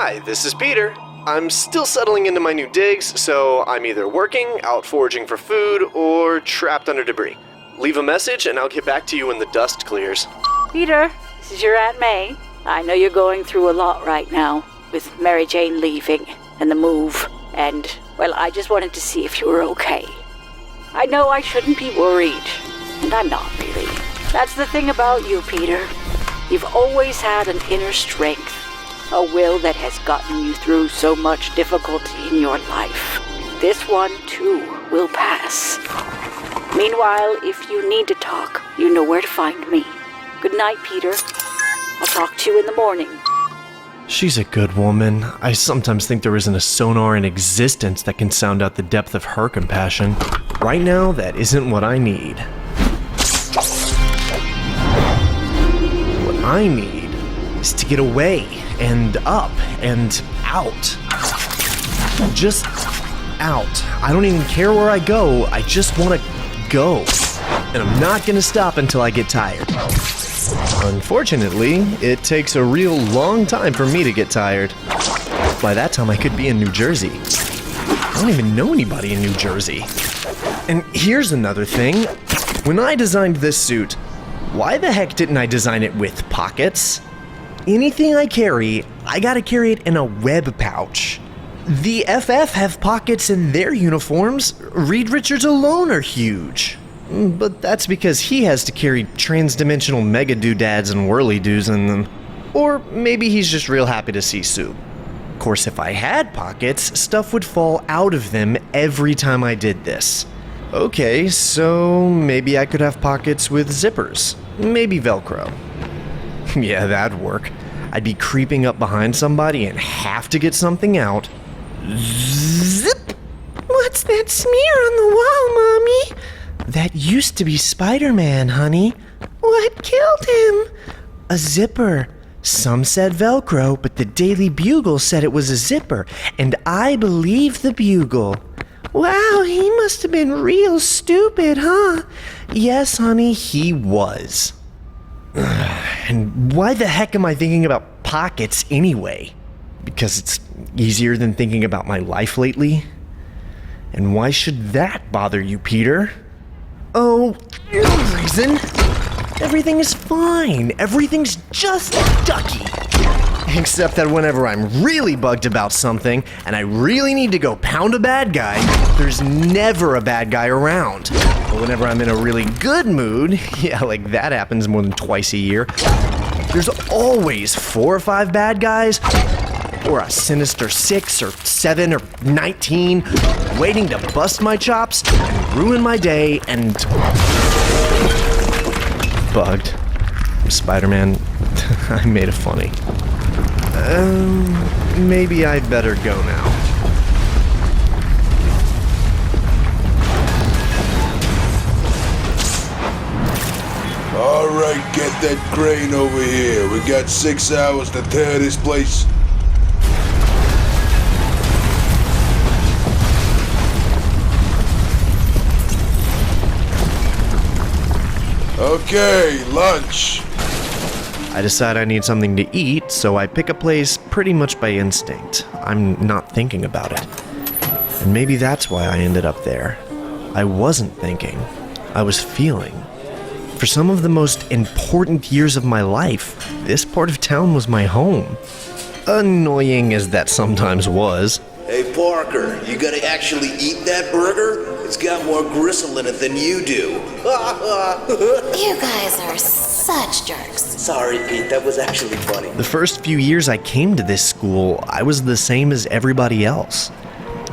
Hi, this is Peter. I'm still settling into my new digs, so I'm either working, out foraging for food, or trapped under debris. Leave a message and I'll get back to you when the dust clears. Peter, this is your Aunt May. I know you're going through a lot right now, with Mary Jane leaving, and the move, and, well, I just wanted to see if you were okay. I know I shouldn't be worried, and I'm not really. That's the thing about you, Peter. You've always had an inner strength. A will that has gotten you through so much difficulty in your life. This one, too, will pass. Meanwhile, if you need to talk, you know where to find me. Good night, Peter. I'll talk to you in the morning. She's a good woman. I sometimes think there isn't a sonar in existence that can sound out the depth of her compassion. Right now, that isn't what I need. What I need is to get away. And up and out. Just out. I don't even care where I go. I just want to go. And I'm not going to stop until I get tired. Unfortunately, it takes a real long time for me to get tired. By that time, I could be in New Jersey. I don't even know anybody in New Jersey. And here's another thing. When I designed this suit, why the heck didn't I design it with pockets? Anything I carry, I gotta carry it in a web pouch. The FF have pockets in their uniforms. Reed Richards alone are huge. But that's because he has to carry trans-dimensional mega doodads and whirly-doos in them. Or maybe he's just real happy to see Sue. Of course, if I had pockets, stuff would fall out of them every time I did this. Okay, so maybe I could have pockets with zippers. Maybe Velcro. Yeah, that'd work. I'd be creeping up behind somebody and have to get something out. Zip! What's that smear on the wall, Mommy? That used to be Spiderman, honey. What killed him? A zipper. Some said Velcro, but the Daily Bugle said it was a zipper, and I believe the Bugle. Wow, he must have been real stupid, huh? Yes, honey, he was. And why the heck am I thinking about pockets anyway? Because it's easier than thinking about my life lately? And why should that bother you, Peter? Oh, no reason. Everything is fine. Everything's just ducky. Except that whenever I'm really bugged about something, and I really need to go pound a bad guy, there's never a bad guy around. But whenever I'm in a really good mood, yeah, like that happens more than twice a year, there's always 4 or 5 bad guys, or a sinister 6 or 7 or 19, waiting to bust my chops and ruin my day, and... Bugged. Spider-Man, I made it funny. Maybe I'd better go now. Alright, get that crane over here. We got 6 hours to tear this place. Okay, lunch. I decide I need something to eat, so I pick a place pretty much by instinct. I'm not thinking about it. And maybe that's why I ended up there. I wasn't thinking. I was feeling. For some of the most important years of my life, this part of town was my home. Annoying as that sometimes was. Hey Parker, you gonna actually eat that burger? It's got more gristle in it than you do. You guys are such jerks. Sorry, Pete, that was actually funny. The first few years I came to this school, I was the same as everybody else.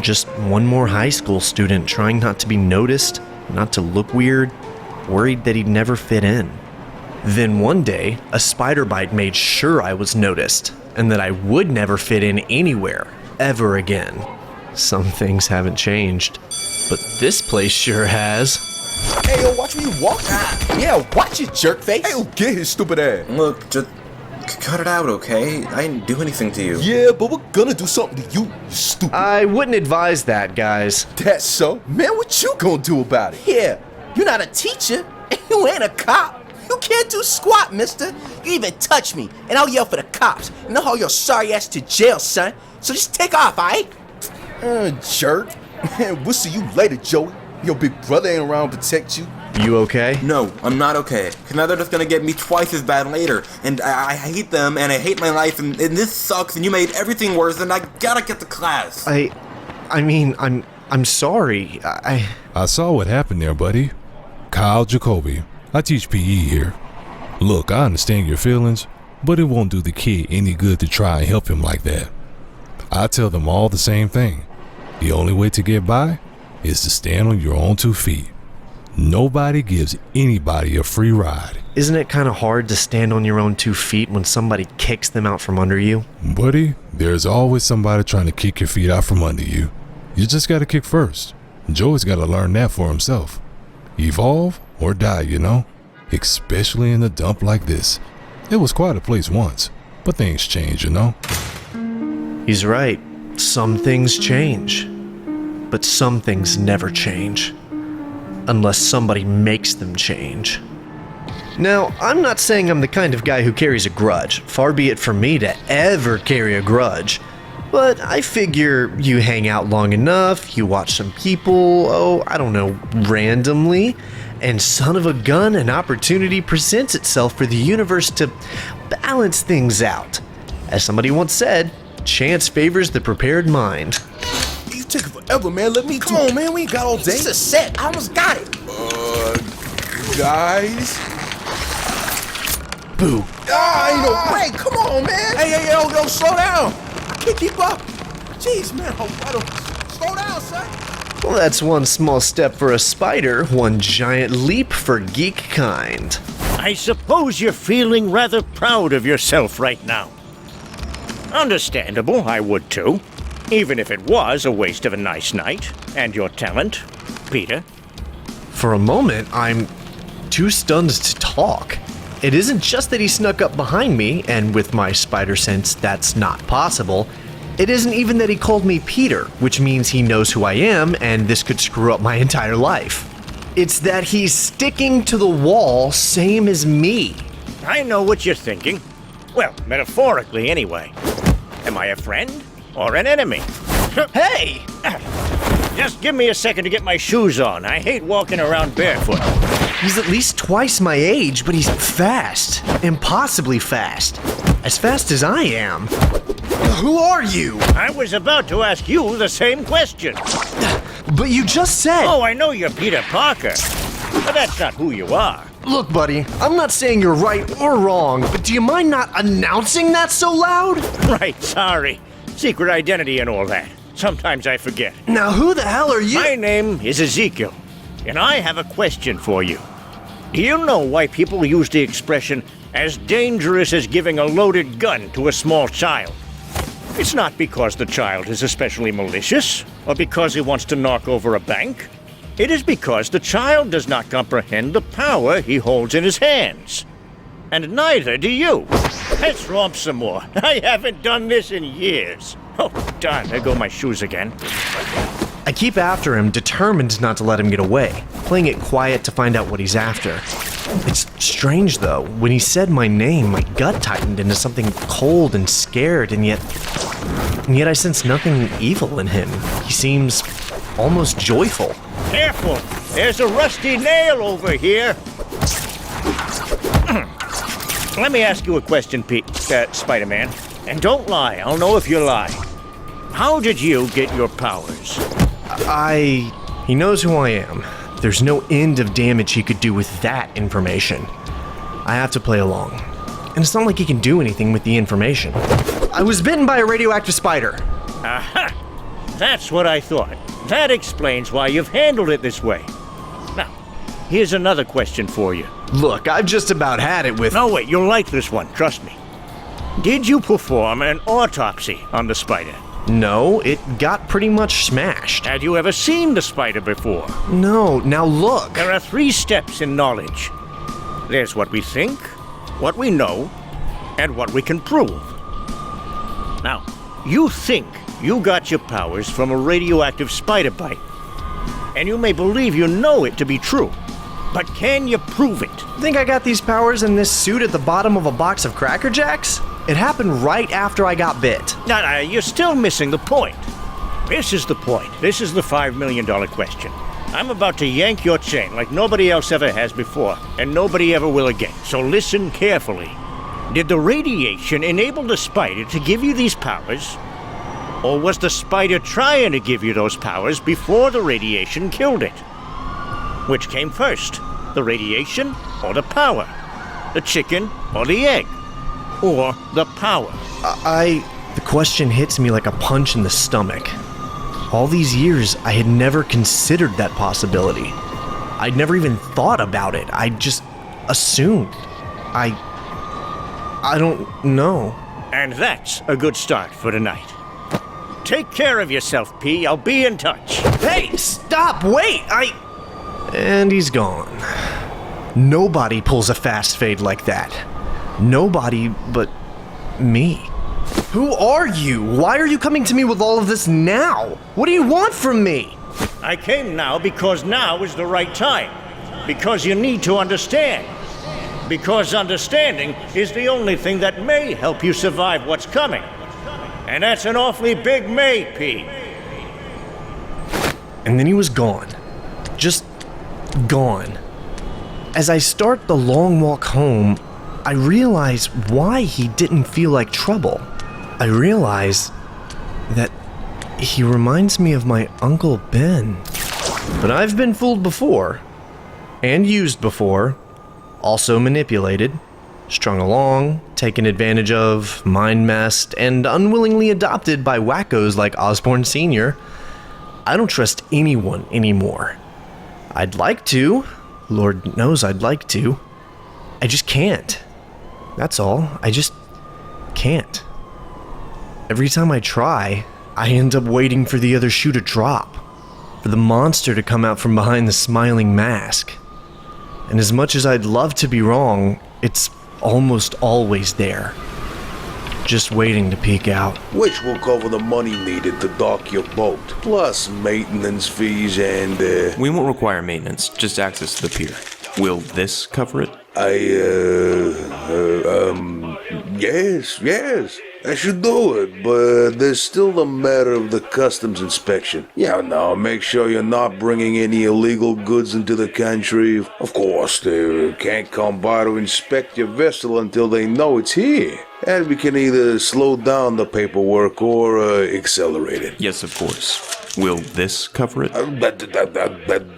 Just one more high school student trying not to be noticed, not to look weird, worried that he'd never fit in. Then one day, a spider bite made sure I was noticed, and that I would never fit in anywhere, ever again. Some things haven't changed, but this place sure has. Hey, yo, watch me walk. Yeah, watch it, jerk face. Hey, yo, get his stupid ass. Look, just cut it out, okay? I didn't do anything to you. Yeah, but we're gonna do something to you, you stupid. I wouldn't advise that, guys. That's so? Man, what you gonna do about it? Yeah, you're not a teacher, and you ain't a cop. You can't do squat, mister. You even touch me, and I'll yell for the cops, and they'll haul your sorry ass to jail, son. So just take off, alright? Jerk. We'll see you later, Joey. Your big brother ain't around to protect you. You okay? No, I'm not okay. Cause now they're just gonna get me twice as bad later. And I hate them, and I hate my life, and this sucks, and you made everything worse, and I gotta get to class. I mean, I'm sorry. I saw what happened there, buddy. Kyle Jacobi. I teach PE here. Look, I understand your feelings, but it won't do the kid any good to try and help him like that. I tell them all the same thing. The only way to get by is to stand on your own 2 feet. Nobody gives anybody a free ride. Isn't it kind of hard to stand on your own 2 feet when somebody kicks them out from under you? Buddy, there's always somebody trying to kick your feet out from under you. You just gotta kick first. Joey's gotta learn that for himself. Evolve or die, you know? Especially in a dump like this. It was quite a place once, but things change, you know? He's right. Some things change. But some things never change. Unless somebody makes them change. Now, I'm not saying I'm the kind of guy who carries a grudge. Far be it from me to ever carry a grudge. But I figure you hang out long enough, you watch some people, randomly, and son of a gun, an opportunity presents itself for the universe to balance things out. As somebody once said, chance favors the prepared mind. You took forever, man. Let me Come on, man. We ain't got all day. This is a set. I almost got it. Guys? Boo. Ain't no way. Come on, man. Hey, yo, slow down. I can't keep up. Jeez, man. Slow down, son. Well, that's one small step for a spider, one giant leap for geek kind. I suppose you're feeling rather proud of yourself right now. Understandable, I would too. Even if it was a waste of a nice night and your talent, Peter. For a moment, I'm too stunned to talk. It isn't just that he snuck up behind me, and with my spider sense, that's not possible. It isn't even that he called me Peter, which means he knows who I am, and this could screw up my entire life. It's that he's sticking to the wall, same as me. I know what you're thinking. Well, metaphorically anyway. Am I a friend or an enemy? Hey! Just give me a second to get my shoes on. I hate walking around barefoot. He's at least twice my age, but he's fast. Impossibly fast. As fast as I am. Who are you? I was about to ask you the same question. But you just said... Oh, I know you're Peter Parker. But that's not who you are. Look, buddy, I'm not saying you're right or wrong, but do you mind not announcing that so loud? Right, sorry. Secret identity and all that. Sometimes I forget. Now who the hell are you? My name is Ezekiel, and I have a question for you. Do you know why people use the expression as dangerous as giving a loaded gun to a small child? It's not because the child is especially malicious, or because he wants to knock over a bank. It is because the child does not comprehend the power he holds in his hands. And neither do you. Let's romp some more. I haven't done this in years. Oh, darn, there go my shoes again. I keep after him, determined not to let him get away, playing it quiet to find out what he's after. It's strange, though. When he said my name, my gut tightened into something cold and scared, and yet I sense nothing evil in him. He seems almost joyful. Careful! There's a rusty nail over here! Let me ask you a question, Spider-Man. And don't lie, I'll know if you lie. How did you get your powers? He knows who I am. There's no end of damage he could do with that information. I have to play along. And it's not like he can do anything with the information. I was bitten by a radioactive spider. Aha! That's what I thought. That explains why you've handled it this way. Now, here's another question for you. Look, I've just about had it with... No, wait, you'll like this one, trust me. Did you perform an autopsy on the spider? No, it got pretty much smashed. Had you ever seen the spider before? No, now look. There are 3 steps in knowledge. There's what we think, what we know, and what we can prove. Now, you think you got your powers from a radioactive spider bite. And you may believe you know it to be true. But can you prove it? Think I got these powers in this suit at the bottom of a box of Cracker Jacks? It happened right after I got bit. No, you're still missing the point. This is the point. This is the $5 million question. I'm about to yank your chain like nobody else ever has before, and nobody ever will again. So listen carefully. Did the radiation enable the spider to give you these powers? Or was the spider trying to give you those powers before the radiation killed it? Which came first, the radiation or the power? The chicken or the egg? Or the power? The question hits me like a punch in the stomach. All these years, I had never considered that possibility. I'd never even thought about it. I just assumed. I don't know. And that's a good start for tonight. Take care of yourself, P. I'll be in touch. Hey, stop, wait, And he's gone. Nobody pulls a fast fade like that. Nobody but me. Who are you? Why are you coming to me with all of this now? What do you want from me? I came now because now is the right time. Because you need to understand. Because understanding is the only thing that may help you survive what's coming. And that's an awfully big may, P. And then he was gone. Just gone. As I start the long walk home, I realize why he didn't feel like trouble. I realize that he reminds me of my Uncle Ben. But I've been fooled before. And used before. Also manipulated. Strung along, taken advantage of, mind-messed, and unwillingly adopted by wackos like Osborne Sr. I don't trust anyone anymore. I'd like to. Lord knows I'd like to. I just can't. That's all. I just can't. Every time I try, I end up waiting for the other shoe to drop. For the monster to come out from behind the smiling mask. And as much as I'd love to be wrong, it's almost always there. Just waiting to peek out. Which will cover the money needed to dock your boat, plus maintenance fees and, We won't require maintenance, just access to the pier. Will this cover it? Yes. I should do it, but there's still the matter of the customs inspection. Yeah, no, make sure you're not bringing any illegal goods into the country. Of course, they can't come by to inspect your vessel until they know it's here. And we can either slow down the paperwork or accelerate it. Yes, of course. Will this cover it?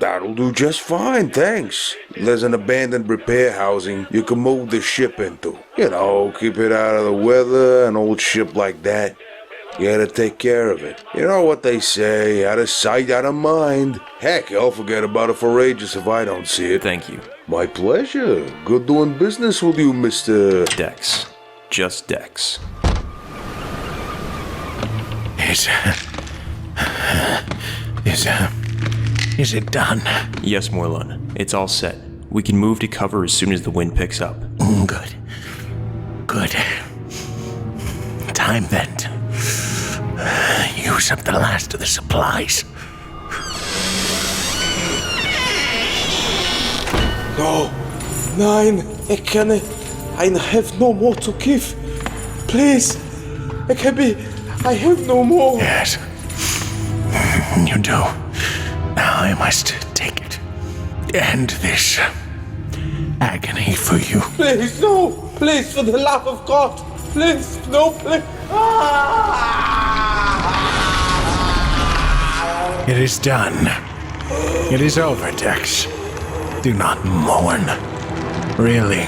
That'll do just fine, thanks. There's an abandoned repair housing you can move the ship into. You know, keep it out of the weather, an old ship like that. You gotta take care of it. You know what they say, out of sight, out of mind. Heck, I'll forget about it for ages if I don't see it. Thank you. My pleasure. Good doing business with you, Mr. Dex. Just Dex. Is it done? Yes, Morlun. It's all set. We can move to cover as soon as the wind picks up. Good. Time then to use up the last of the supplies. No, nein, I have no more to give. Please, I have no more. Yes, you do. Now I must take it. End this agony for you. Please, no. Please, for the love of God. Please, no, please. It is done. It is over, Dex. Do not mourn. Really,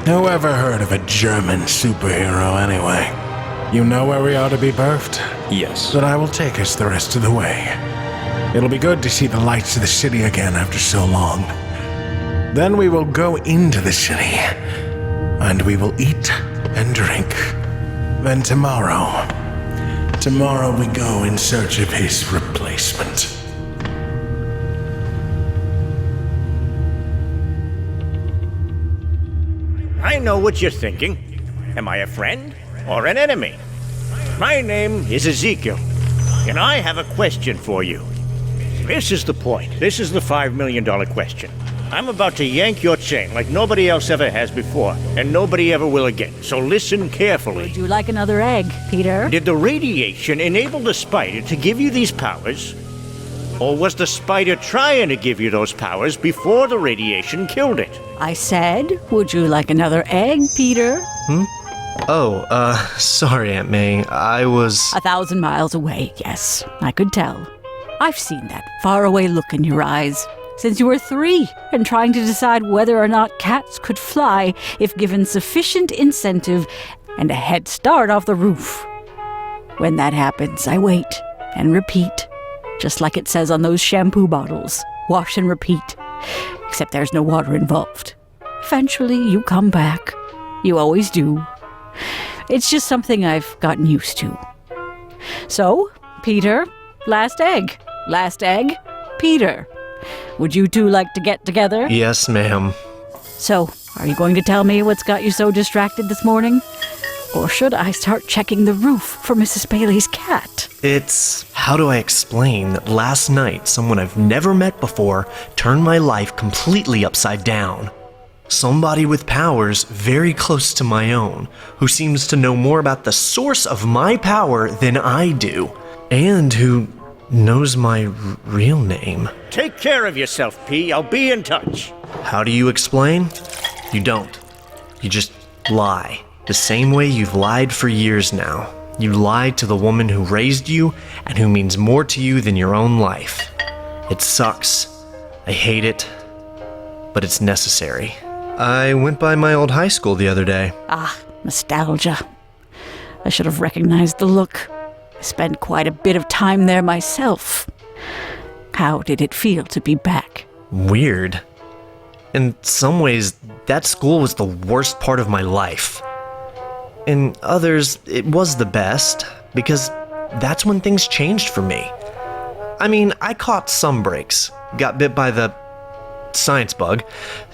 who ever heard of a German superhero anyway? You know where we ought to be birthed? Yes. Then I will take us the rest of the way. It'll be good to see the lights of the city again after so long. Then we will go into the city, and we will eat and drink. Then tomorrow we go in search of his replacement. I know what you're thinking. Am I a friend or an enemy? My name is Ezekiel, and I have a question for you. This is the point. This is the $5 million question. I'm about to yank your chain like nobody else ever has before, and nobody ever will again. So listen carefully. Would you like another egg, Peter? Did the radiation enable the spider to give you these powers? Or was the spider trying to give you those powers before the radiation killed it? I said, would you like another egg, Peter? Oh, sorry, Aunt May. I was... 1,000 miles away, yes. I could tell. I've seen that faraway look in your eyes since you were 3 and trying to decide whether or not cats could fly if given sufficient incentive and a head start off the roof. When that happens, I wait and repeat, just like it says on those shampoo bottles. Wash and repeat. Except there's no water involved. Eventually, you come back. You always do. It's just something I've gotten used to. So, Peter, last egg. Last egg, Peter. Would you two like to get together? Yes, ma'am. So, are you going to tell me what's got you so distracted this morning? Or should I start checking the roof for Mrs. Bailey's cat? It's... how do I explain that last night someone I've never met before turned my life completely upside down? Somebody with powers very close to my own, who seems to know more about the source of my power than I do, and who knows my real name. Take care of yourself, P. I'll be in touch. How do you explain? You don't. You just lie. The same way you've lied for years now. You lied to the woman who raised you and who means more to you than your own life. It sucks. I hate it. But it's necessary. I went by my old high school the other day. Ah, nostalgia. I should have recognized the look. I spent quite a bit of time there myself. How did it feel to be back? Weird. In some ways, that school was the worst part of my life. In others, it was the best, because that's when things changed for me. I mean, I caught some breaks, got bit by the science bug,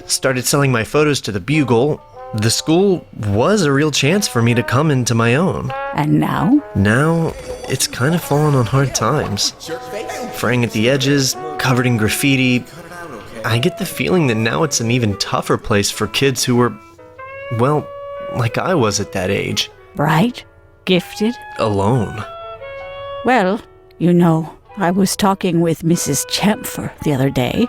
started selling my photos to the Bugle. The school was a real chance for me to come into my own. And now? Now, it's kind of fallen on hard times. Fraying at the edges, covered in graffiti. I get the feeling that now it's an even tougher place for kids who were, well, like I was at that age. Bright? Gifted? Alone. Well, you know, I was talking with Mrs. Champfer the other day.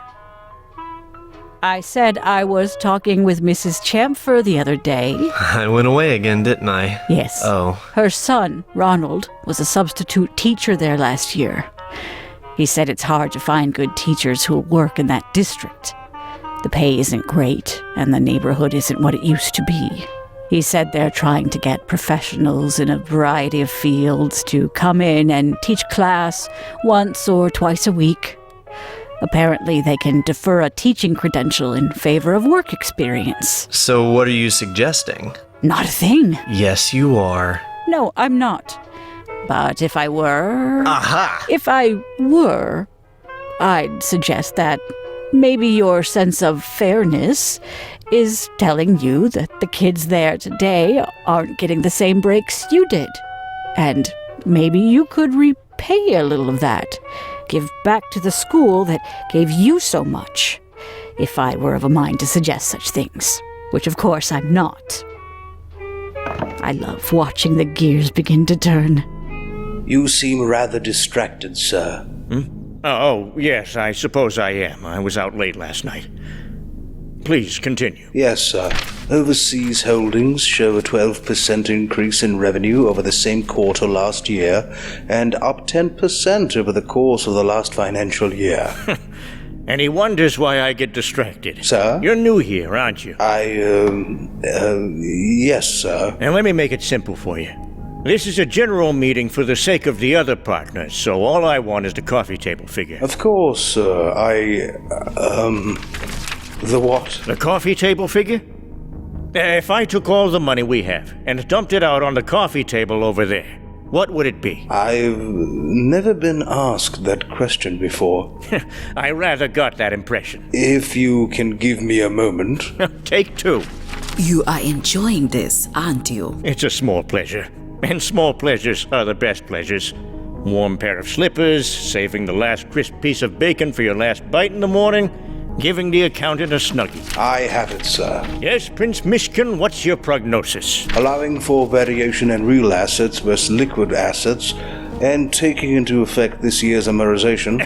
I said I was talking with Mrs. Champfer the other day. I went away again, didn't I? Yes. Oh. Her son, Ronald, was a substitute teacher there last year. He said it's hard to find good teachers who'll work in that district. The pay isn't great, and the neighborhood isn't what it used to be. He said they're trying to get professionals in a variety of fields to come in and teach class once or twice a week. Apparently, they can defer a teaching credential in favor of work experience. So what are you suggesting? Not a thing. Yes, you are. No, I'm not. But if I were... Aha! If I were, I'd suggest that maybe your sense of fairness is telling you that the kids there today aren't getting the same breaks you did. And maybe you could repay a little of that. Give back to the school that gave you so much, if I were of a mind to suggest such things, which of course I'm not. I love watching the gears begin to turn. You seem rather distracted, sir. Oh, yes, I suppose I am. I was out late last night. Please continue. Yes, sir. Overseas holdings show a 12% increase in revenue over the same quarter last year, and up 10% over the course of the last financial year. And he wonders why I get distracted. Sir? You're new here, aren't you? Yes, sir. Now let me make it simple for you. This is a general meeting for the sake of the other partners, so all I want is the coffee table figure. Of course, sir. The what? The coffee table figure? If I took all the money we have and dumped it out on the coffee table over there, what would it be? I've never been asked that question before. I rather got that impression. If you can give me a moment. Take 2. You are enjoying this, aren't you? It's a small pleasure. And small pleasures are the best pleasures. Warm pair of slippers, saving the last crisp piece of bacon for your last bite in the morning, giving the accountant a snuggie. I have it, sir. Yes, Prince Mishkin, what's your prognosis? Allowing for variation in real assets versus liquid assets, and taking into effect this year's amortization,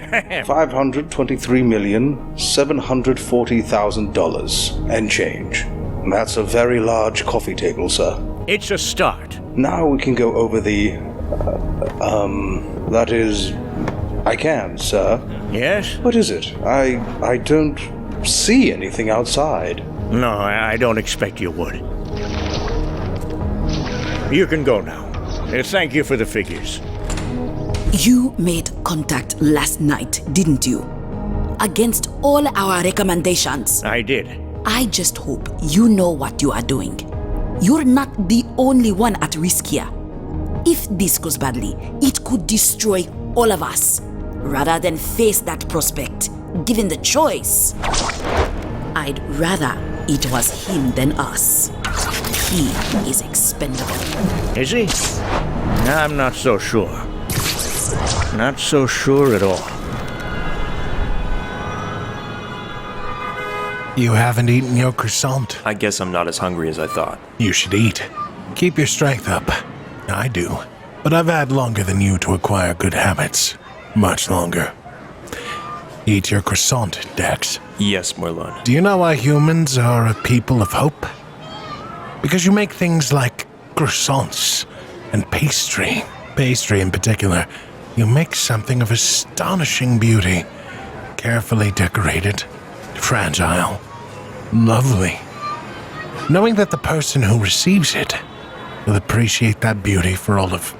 $523,740,000 and change. That's a very large coffee table, sir. It's a start. Now we can go over the... that is... I can, sir. Yes? What is it? I don't see anything outside. No, I don't expect you would. You can go now. Thank you for the figures. You made contact last night, didn't you? Against all our recommendations. I did. I just hope you know what you are doing. You're not the only one at risk here. If this goes badly, it could destroy all of us. Rather than face that prospect, given the choice, I'd rather it was him than us. He is expendable. Is he? I'm not so sure. Not so sure at all. You haven't eaten your croissant. I guess I'm not as hungry as I thought. You should eat. Keep your strength up. I do. But I've had longer than you to acquire good habits. Much longer. Eat your croissant, Dex. Yes, Morlun. Do you know why humans are a people of hope? Because you make things like croissants and pastry. Pastry in particular. You make something of astonishing beauty. Carefully decorated. Fragile. Lovely. Knowing that the person who receives it will appreciate that beauty for all of...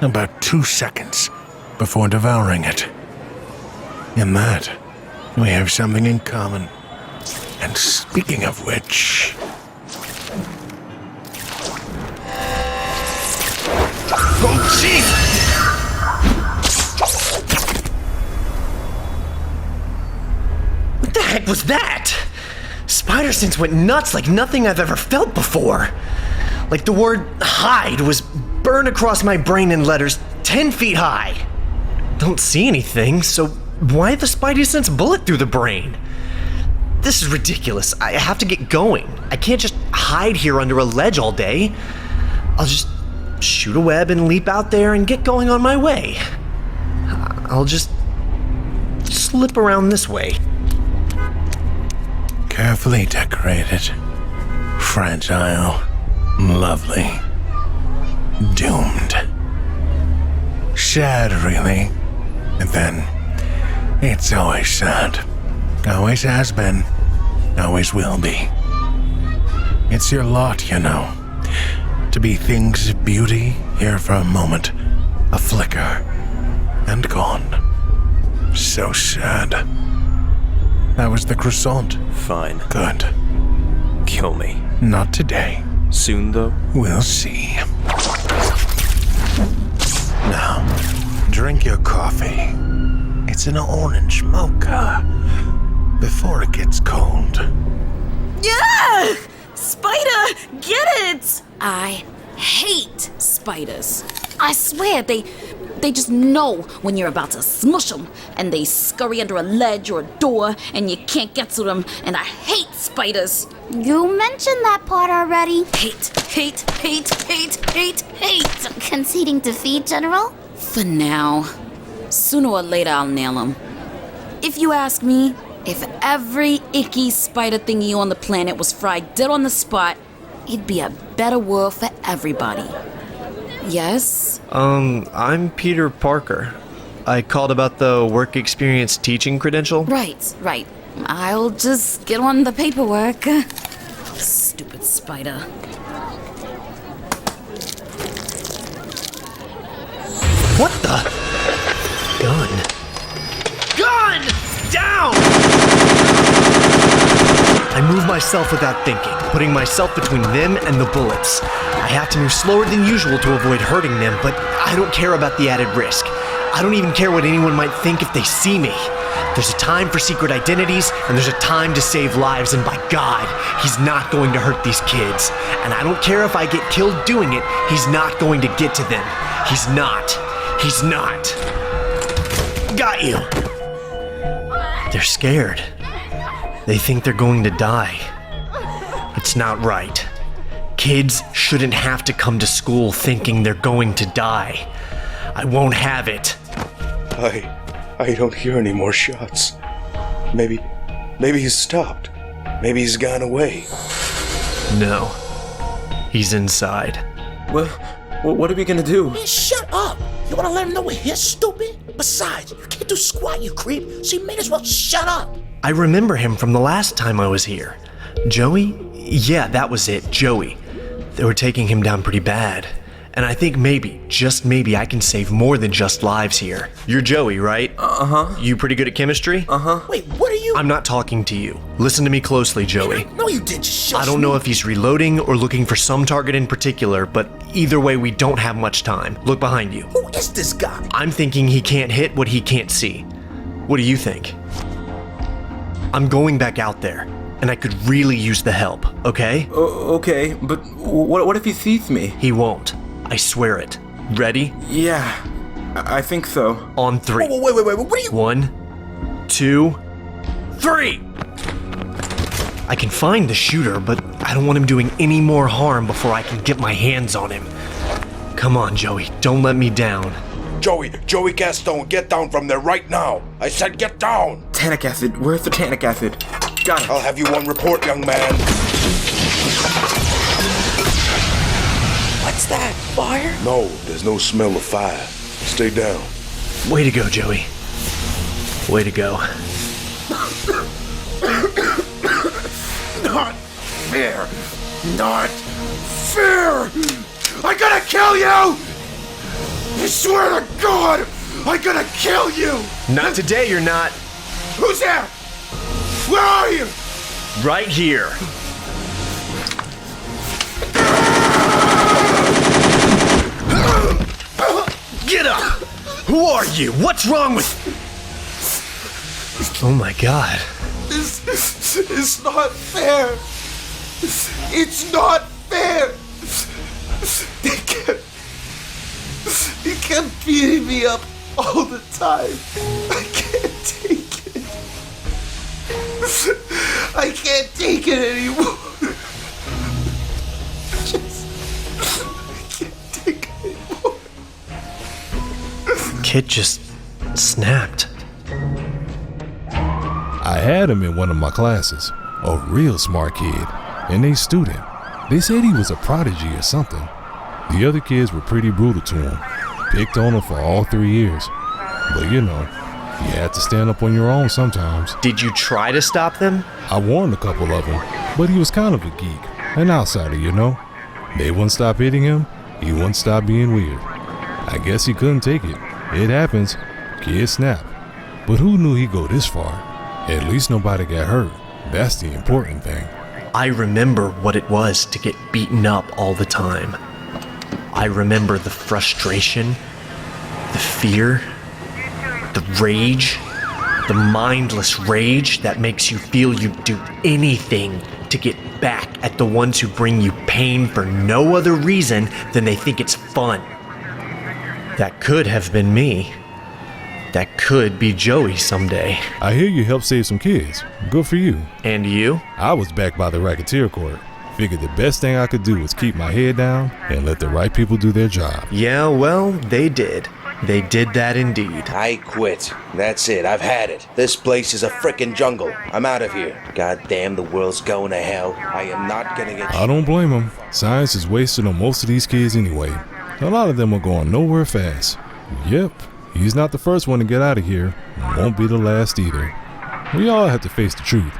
about 2 seconds before devouring it. In that, we have something in common. And speaking of which... Oh, jeez! What the heck was that? Spider sense went nuts like nothing I've ever felt before. Like the word hide was burned across my brain in letters 10 feet high. Don't see anything, so why the Spidey sense bullet through the brain? This is ridiculous. I have to get going. I can't just hide here under a ledge all day. I'll just shoot a web and leap out there and get going on my way. I'll just slip around this way. Carefully decorated. Fragile. Lovely. Doomed. Sad, really. And then, it's always sad. Always has been. Always will be. It's your lot, you know. To be things of beauty, here for a moment. A flicker. And gone. So sad. That was the croissant. Fine. Good. Kill me. Not today. Soon, though? We'll see. Now, drink your coffee. It's an orange mocha. Before it gets cold. Yeah! Spider, get it! I hate spiders. I swear, they just know when you're about to smush them, and they scurry under a ledge or a door, and you can't get to them, and I hate spiders. You mentioned that part already. Hate. Conceding defeat, General? For now. Sooner or later, I'll nail them. If you ask me, if every icky spider thingy on the planet was fried dead on the spot, it'd be a better world for everybody. Yes? I'm Peter Parker. I called about the work experience teaching credential. Right. I'll just get on the paperwork. Stupid spider. What the? Gun! Down! I move myself without thinking, putting myself between them and the bullets. I have to move slower than usual to avoid hurting them, but I don't care about the added risk. I don't even care what anyone might think if they see me. There's a time for secret identities, and there's a time to save lives, and by God, he's not going to hurt these kids. And I don't care if I get killed doing it, he's not going to get to them. He's not. Got you. They're scared. They think they're going to die. It's not right. Kids shouldn't have to come to school thinking they're going to die. I won't have it. I don't hear any more shots. Maybe he's stopped. Maybe he's gone away. No. He's inside. Well, what are we gonna do? Man, shut up! You wanna let him know we're here, stupid? Besides, you can't do squat, you creep, so you may as well shut up! I remember him from the last time I was here. Joey? Yeah, that was it, Joey. They were taking him down pretty bad. And I think maybe, just maybe, I can save more than just lives here. You're Joey, right? Uh-huh. You pretty good at chemistry? Uh-huh. Wait, what are you? I'm not talking to you. Listen to me closely, Joey. No, you did. Just I don't know if he's reloading or looking for some target in particular, but either way, we don't have much time. Look behind you. Who is this guy? I'm thinking he can't hit what he can't see. What do you think? I'm going back out there, and I could really use the help, okay? Okay, but what if he sees me? He won't. I swear it. Ready? Yeah, I think so. On 3. Wait, what are you? 1, 2, 3! I can find the shooter, but I don't want him doing any more harm before I can get my hands on him. Come on, Joey, don't let me down. Joey Gaston, get down from there right now. I said get down. Tannic acid, where's the tannic acid? Got it. I'll have you one report, young man. What's that? Fire? No, there's no smell of fire. Stay down. Way to go, Joey. Way to go. Not fair. Not fair. I'm gonna kill you! I swear to God, I'm gonna kill you! Not today, you're not. Who's there? Where are you? Right here. Get up! Who are you? What's wrong with... Oh my God. This is not fair. It's not fair. They kept beating me up all the time. I can't take it. I can't take it anymore. I can't take it anymore. Kid just snapped. I had him in one of my classes, a real smart kid, and a student. They said he was a prodigy or something. The other kids were pretty brutal to him, picked on him for all 3 years. But you know, you had to stand up on your own sometimes. Did you try to stop them? I warned a couple of them, but he was kind of a geek, an outsider, you know. They wouldn't stop hitting him, he wouldn't stop being weird. I guess he couldn't take it. It happens, kids snap. But who knew he'd go this far? At least nobody got hurt. That's the important thing. I remember what it was to get beaten up all the time. I remember the frustration, the fear, the rage, the mindless rage that makes you feel you'd do anything to get back at the ones who bring you pain for no other reason than they think it's fun. That could have been me. That could be Joey someday. I hear you helped save some kids. Good for you. And you? I was back by the racketeer court. Figured the best thing I could do was keep my head down and let the right people do their job. Yeah, well, they did. They did that indeed. I quit. That's it. I've had it. This place is a frickin' jungle. I'm out of here. God damn, the world's going to hell. I am not gonna get... I don't blame them. Science is wasted on most of these kids anyway. A lot of them are going nowhere fast. Yep, he's not the first one to get out of here. Won't be the last either. We all have to face the truth.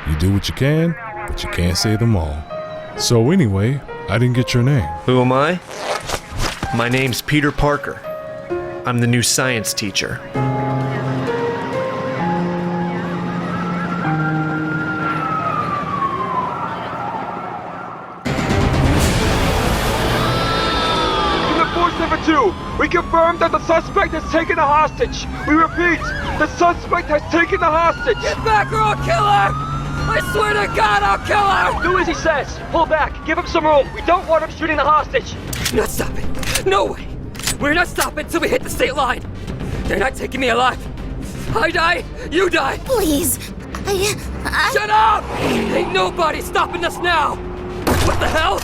You do what you can, but you can't save them all. So anyway, I didn't get your name. Who am I? My name's Peter Parker. I'm the new science teacher. We confirm that the suspect has taken a hostage. We repeat, the suspect has taken the hostage. Get back or I'll kill her! I swear to God, I'll kill her! Do as he says. Pull back. Give him some room. We don't want him shooting the hostage. Not stopping. No way. We're not stopping till we hit the state line. They're not taking me alive. I die, you die! Please. Shut up! Ain't nobody stopping us now! What the hell?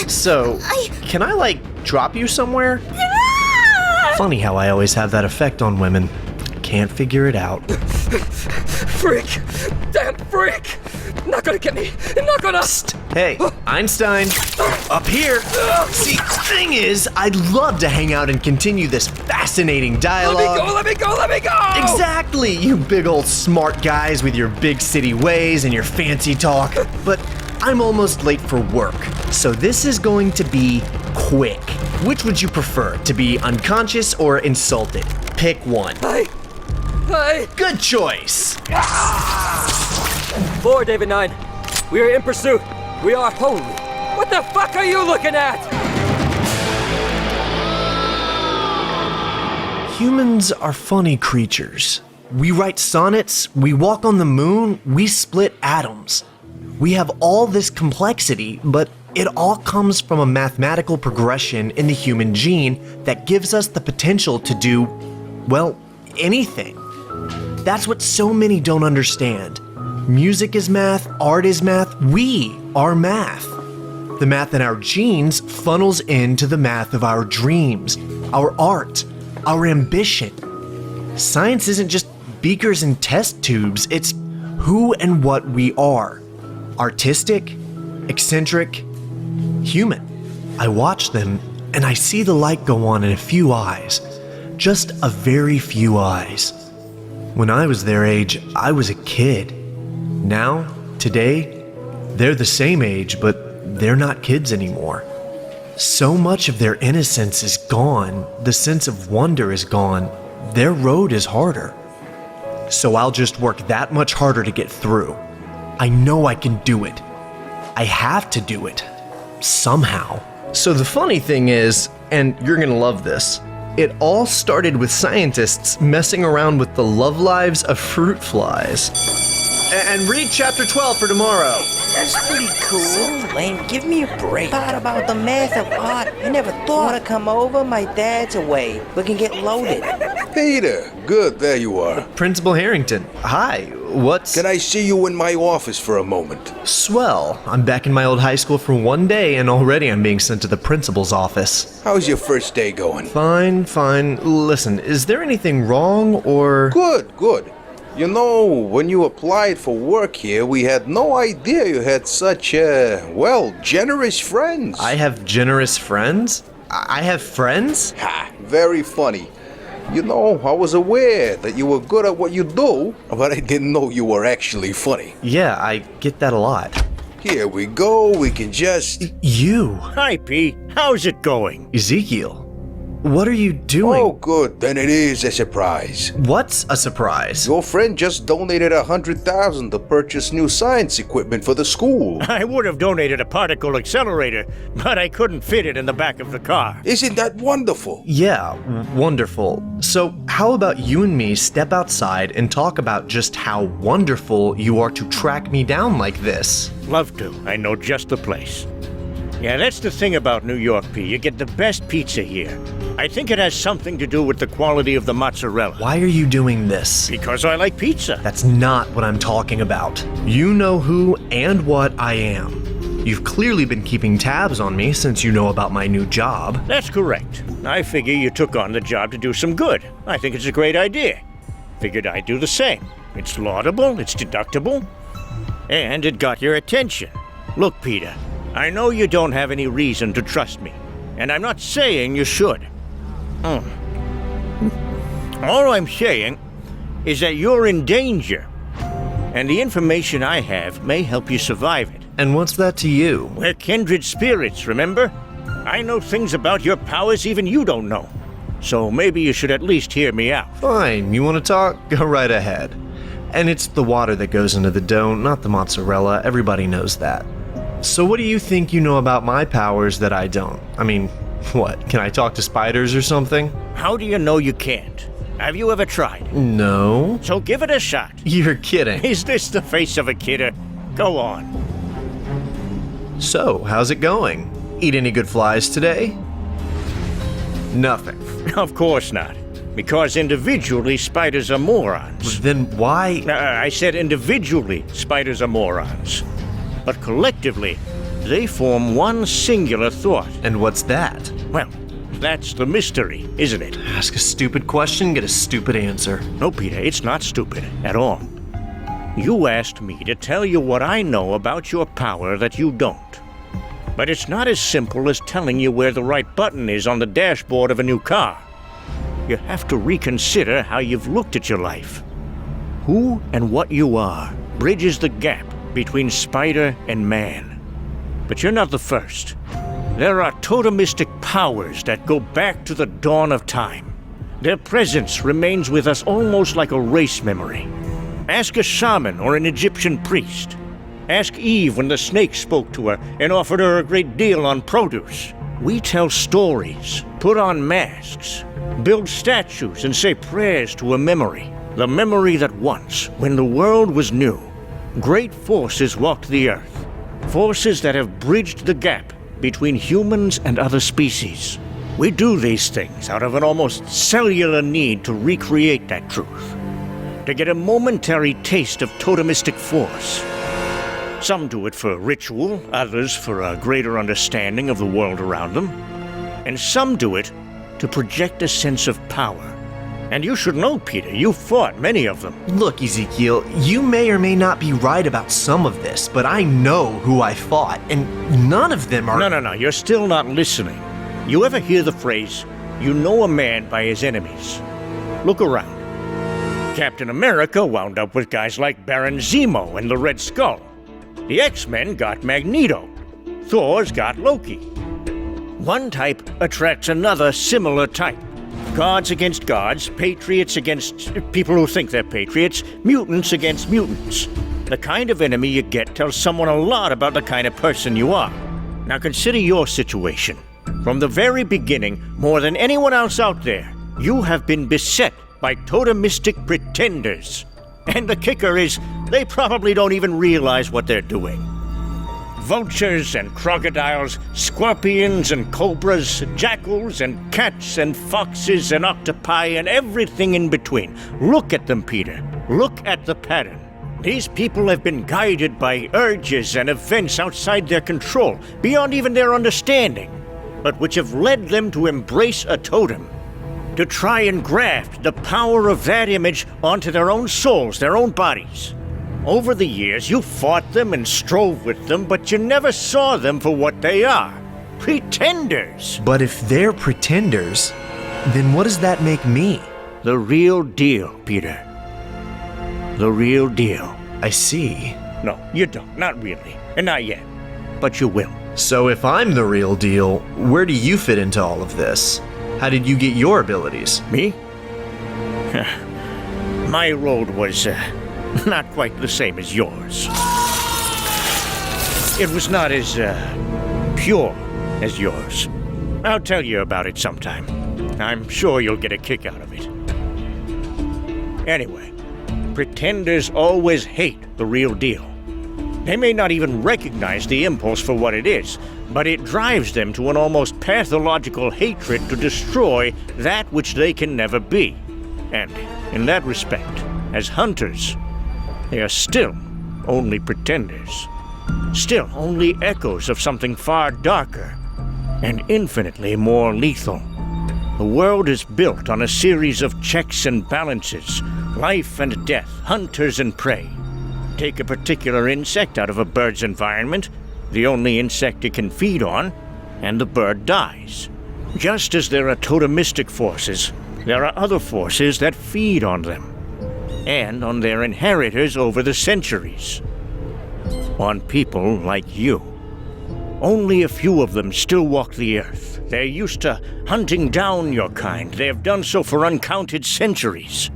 So, can I, drop you somewhere? Funny how I always have that effect on women. Can't figure it out. Freak! Damn freak! Not gonna get me! Not gonna! Psst. Hey, Einstein! Up here! See, the thing is, I'd love to hang out and continue this fascinating dialogue. Let me go! Exactly, you big old smart guys with your big city ways and your fancy talk. But I'm almost late for work, so this is going to be quick. Which would you prefer, to be unconscious or insulted? Pick one. Hey! Good choice! 4, David 9. We are in pursuit. We are holy. What the fuck are you looking at? Humans are funny creatures. We write sonnets, we walk on the moon, we split atoms. We have all this complexity, but it all comes from a mathematical progression in the human gene that gives us the potential to do, well, anything. That's what so many don't understand. Music is math, art is math, we are math. The math in our genes funnels into the math of our dreams, our art, our ambition. Science isn't just beakers and test tubes, it's who and what we are. Artistic, eccentric, human. I watch them and I see the light go on in a few eyes, just a very few eyes. When I was their age, I was a kid. Now, today, they're the same age, but they're not kids anymore. So much of their innocence is gone, the sense of wonder is gone, their road is harder. So I'll just work that much harder to get through. I know I can do it. I have to do it. Somehow. So the funny thing is, and you're gonna love this, it all started with scientists messing around with the love lives of fruit flies. And read chapter 12 for tomorrow. That's pretty cool. So lame. Give me a break. Thought about the math of art. I never thought to come over. My dad's away. We can get loaded. Peter, good, there you are. Principal Harrington, hi, Can I see you in my office for a moment? Swell. I'm back in my old high school for one day and already I'm being sent to the principal's office. How's your first day going? Fine. Listen, is there anything wrong or... Good. You know, when you applied for work here, we had no idea you had such, generous friends. I have generous friends? I have friends? Ha, very funny. You know, I was aware that you were good at what you do, but I didn't know you were actually funny. Yeah, I get that a lot. Here we go, we can just... You? Hi, P. How's it going? Ezekiel, what are you doing? Oh, good, then it is a surprise. What's a surprise? Your friend just donated $100,000 to purchase new science equipment for the school. I would have donated a particle accelerator, but I couldn't fit it in the back of the car. Isn't that wonderful? Yeah, wonderful. So how about you and me step outside and talk about just how wonderful you are to track me down like this? Love to. I know just the place. Yeah, that's the thing about New York, P. You get the best pizza here. I think it has something to do with the quality of the mozzarella. Why are you doing this? Because I like pizza. That's not what I'm talking about. You know who and what I am. You've clearly been keeping tabs on me since you know about my new job. That's correct. I figure you took on the job to do some good. I think it's a great idea. Figured I'd do the same. It's laudable, it's deductible, and it got your attention. Look, Peter, I know you don't have any reason to trust me, and I'm not saying you should. All I'm saying is that you're in danger, and the information I have may help you survive it. And what's that to you? We're kindred spirits, remember? I know things about your powers even you don't know. So maybe you should at least hear me out. Fine, you want to talk? Go right ahead. And it's the water that goes into the dough, not the mozzarella. Everybody knows that. So what do you think you know about my powers that I don't? I mean, what? Can I talk to spiders or something? How do you know you can't? Have you ever tried? No. So give it a shot. You're kidding. Is this the face of a kidder? Go on. So, how's it going? Eat any good flies today? Nothing. Of course not. Because individually, spiders are morons. Then why? I said individually, spiders are morons. But collectively, they form one singular thought. And what's that? Well, that's the mystery, isn't it? Ask a stupid question, get a stupid answer. No, Peter, it's not stupid at all. You asked me to tell you what I know about your power that you don't. But it's not as simple as telling you where the right button is on the dashboard of a new car. You have to reconsider how you've looked at your life. Who and what you are bridges the gap between spider and man. But you're not the first. There are totemistic powers that go back to the dawn of time. Their presence remains with us almost like a race memory. Ask a shaman or an Egyptian priest. Ask Eve when the snake spoke to her and offered her a great deal on produce. We tell stories, put on masks, build statues, and say prayers to a memory. The memory that once, when the world was new, great forces walked the earth. Forces that have bridged the gap between humans and other species. We do these things out of an almost cellular need to recreate that truth. To get a momentary taste of totemistic force. Some do it for ritual, others for a greater understanding of the world around them. And some do it to project a sense of power. And you should know, Peter, you fought many of them. Look, Ezekiel, you may or may not be right about some of this, but I know who I fought, and none of them are— No, you're still not listening. You ever hear the phrase, you know a man by his enemies? Look around. Captain America wound up with guys like Baron Zemo and the Red Skull. The X-Men got Magneto. Thor's got Loki. One type attracts another similar type. Gods against gods, patriots against people who think they're patriots, mutants against mutants. The kind of enemy you get tells someone a lot about the kind of person you are. Now consider your situation. From the very beginning, more than anyone else out there, you have been beset by totemistic pretenders. And the kicker is, they probably don't even realize what they're doing. Vultures and crocodiles, scorpions and cobras, jackals and cats and foxes and octopi and everything in between. Look at them, Peter. Look at the pattern. These people have been guided by urges and events outside their control, beyond even their understanding, but which have led them to embrace a totem, to try and graft the power of that image onto their own souls, their own bodies. Over the years, you fought them and strove with them, but you never saw them for what they are. Pretenders! But if they're pretenders, then what does that make me? The real deal, Peter. The real deal. I see. No, you don't. Not really. And not yet. But you will. So if I'm the real deal, where do you fit into all of this? How did you get your abilities? Me? My road was not quite the same as yours. It was not as pure as yours. I'll tell you about it sometime. I'm sure you'll get a kick out of it. Anyway, pretenders always hate the real deal. They may not even recognize the impulse for what it is, but it drives them to an almost pathological hatred to destroy that which they can never be. And in that respect, as hunters, they are still only pretenders. Still only echoes of something far darker and infinitely more lethal. The world is built on a series of checks and balances, life and death, hunters and prey. Take a particular insect out of a bird's environment, the only insect it can feed on, and the bird dies. Just as there are totemistic forces, there are other forces that feed on them, and on their inheritors over the centuries. On people like you. Only a few of them still walk the earth. They're used to hunting down your kind. They have done so for uncounted centuries.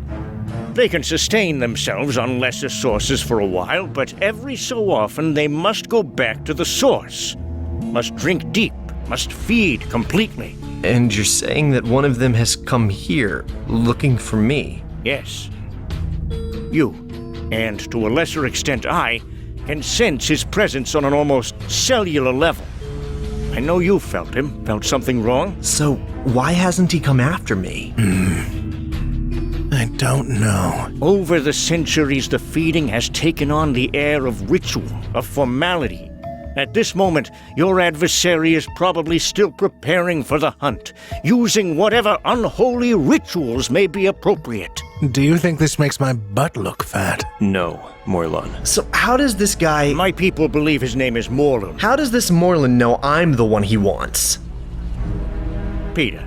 They can sustain themselves on lesser sources for a while, but every so often they must go back to the source. Must drink deep, must feed completely. And you're saying that one of them has come here, looking for me? Yes. You, and to a lesser extent I, can sense his presence on an almost cellular level. I know you felt him. Felt something wrong? So, why hasn't he come after me? I don't know. Over the centuries, the feeding has taken on the air of ritual, of formality. At this moment, your adversary is probably still preparing for the hunt, using whatever unholy rituals may be appropriate. Do you think this makes my butt look fat? No, Morlun. So how does this guy... My people believe his name is Morlun. How does this Morlun know I'm the one he wants? Peter,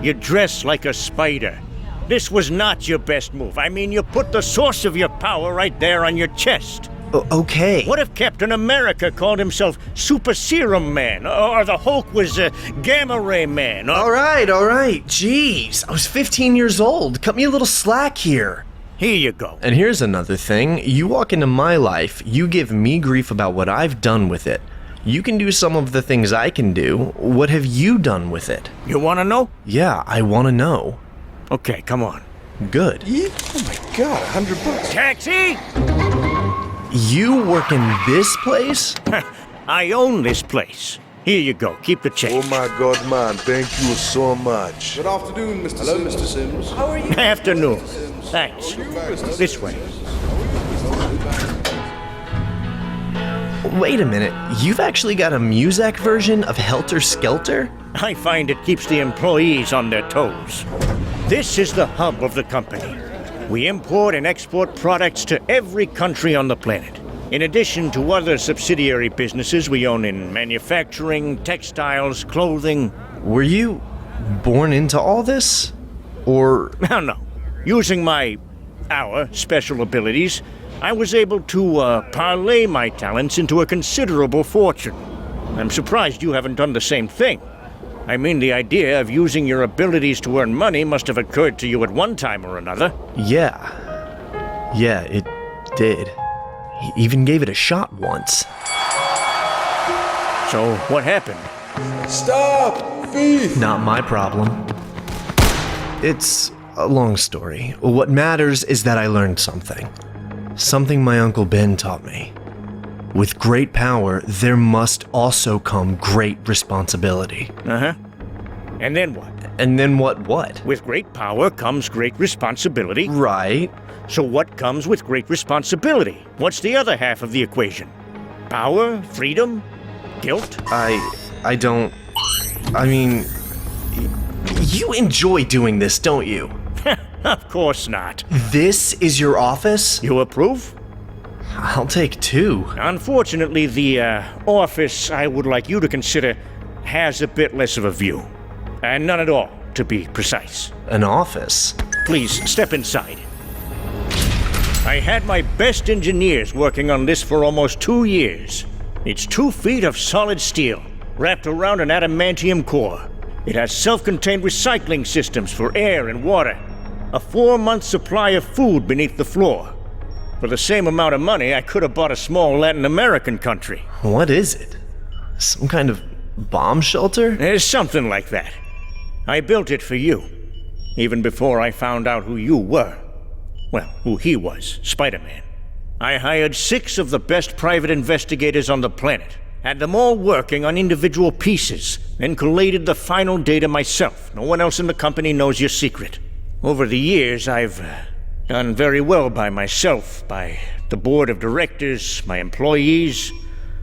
you dress like a spider. This was not your best move. I mean, you put the source of your power right there on your chest. Okay. What if Captain America called himself Super Serum Man? Or the Hulk was Gamma Ray Man? All right. Jeez, I was 15 years old. Cut me a little slack here. Here you go. And here's another thing. You walk into my life, you give me grief about what I've done with it. You can do some of the things I can do. What have you done with it? You want to know? Yeah, I want to know. Okay, come on. Good. Oh my god, $100. Taxi! You work in this place? I own this place. Here you go. Keep the change. Oh my god, man. Thank you so much. Good afternoon, Mr. Hello, Mr. Sims. How are you? Afternoon. Thanks. This way. Wait a minute. You've actually got a Muzak version of Helter Skelter? I find it keeps the employees on their toes. This is the hub of the company. We import and export products to every country on the planet. In addition to other subsidiary businesses we own in manufacturing, textiles, clothing. Were you born into all this? Or... No. Using our special abilities, I was able to parlay my talents into a considerable fortune. I'm surprised you haven't done the same thing. I mean, the idea of using your abilities to earn money must have occurred to you at one time or another. Yeah, it did. He even gave it a shot once. So, what happened? Stop! Thief! Not my problem. It's a long story. What matters is that I learned something. Something my Uncle Ben taught me. With great power, there must also come great responsibility. Uh-huh. And then what? And then what? With great power comes great responsibility. Right. So what comes with great responsibility? What's the other half of the equation? Power? Freedom? Guilt? I don't... I mean... You enjoy doing this, don't you? Of course not. This is your office? You approve? I'll take 2. Unfortunately, the office I would like you to consider has a bit less of a view. And none at all, to be precise. An office? Please, step inside. I had my best engineers working on this for almost 2 years. It's 2 feet of solid steel, wrapped around an adamantium core. It has self-contained recycling systems for air and water. A 4-month supply of food beneath the floor. For the same amount of money, I could have bought a small Latin American country. What is it? Some kind of bomb shelter? It's something like that. I built it for you, even before I found out who you were. Well, who he was, Spider-Man. I hired 6 of the best private investigators on the planet, had them all working on individual pieces, then collated the final data myself. No one else in the company knows your secret. Over the years, I've done very well by myself, by the board of directors, my employees.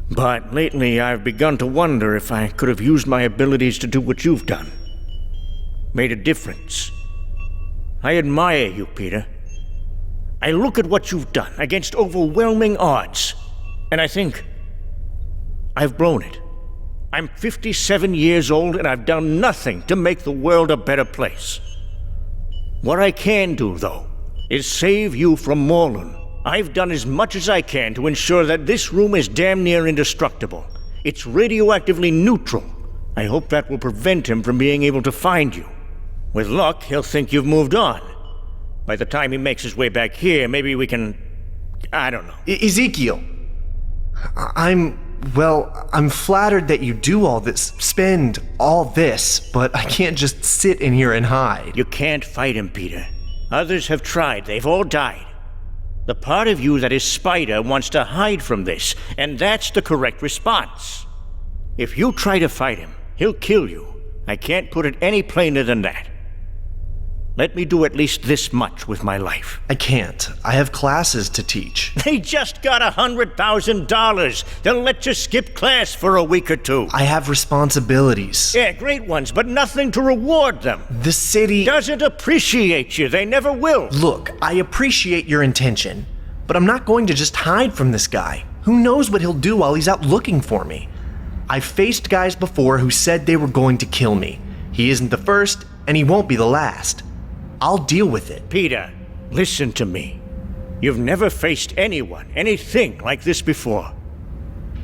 But lately, I've begun to wonder if I could have used my abilities to do what you've done. Made a difference. I admire you, Peter. I look at what you've done against overwhelming odds, and I think I've blown it. I'm 57 years old, and I've done nothing to make the world a better place. What I can do, though, is save you from Morlun. I've done as much as I can to ensure that this room is damn near indestructible. It's radioactively neutral. I hope that will prevent him from being able to find you. With luck, he'll think you've moved on. By the time he makes his way back here, maybe we can... I don't know. Ezekiel, I'm flattered that you do all this, spend all this, but I can't just sit in here and hide. You can't fight him, Peter. Others have tried. They've all died. The part of you that is Spider wants to hide from this, and that's the correct response. If you try to fight him, he'll kill you. I can't put it any plainer than that. Let me do at least this much with my life. I can't. I have classes to teach. They just got $100,000. They'll let you skip class for a week or two. I have responsibilities. Yeah, great ones, but nothing to reward them. The city doesn't appreciate you. They never will. Look, I appreciate your intention, but I'm not going to just hide from this guy. Who knows what he'll do while he's out looking for me? I've faced guys before who said they were going to kill me. He isn't the first, and he won't be the last. I'll deal with it. Peter, listen to me. You've never faced anyone, anything like this before.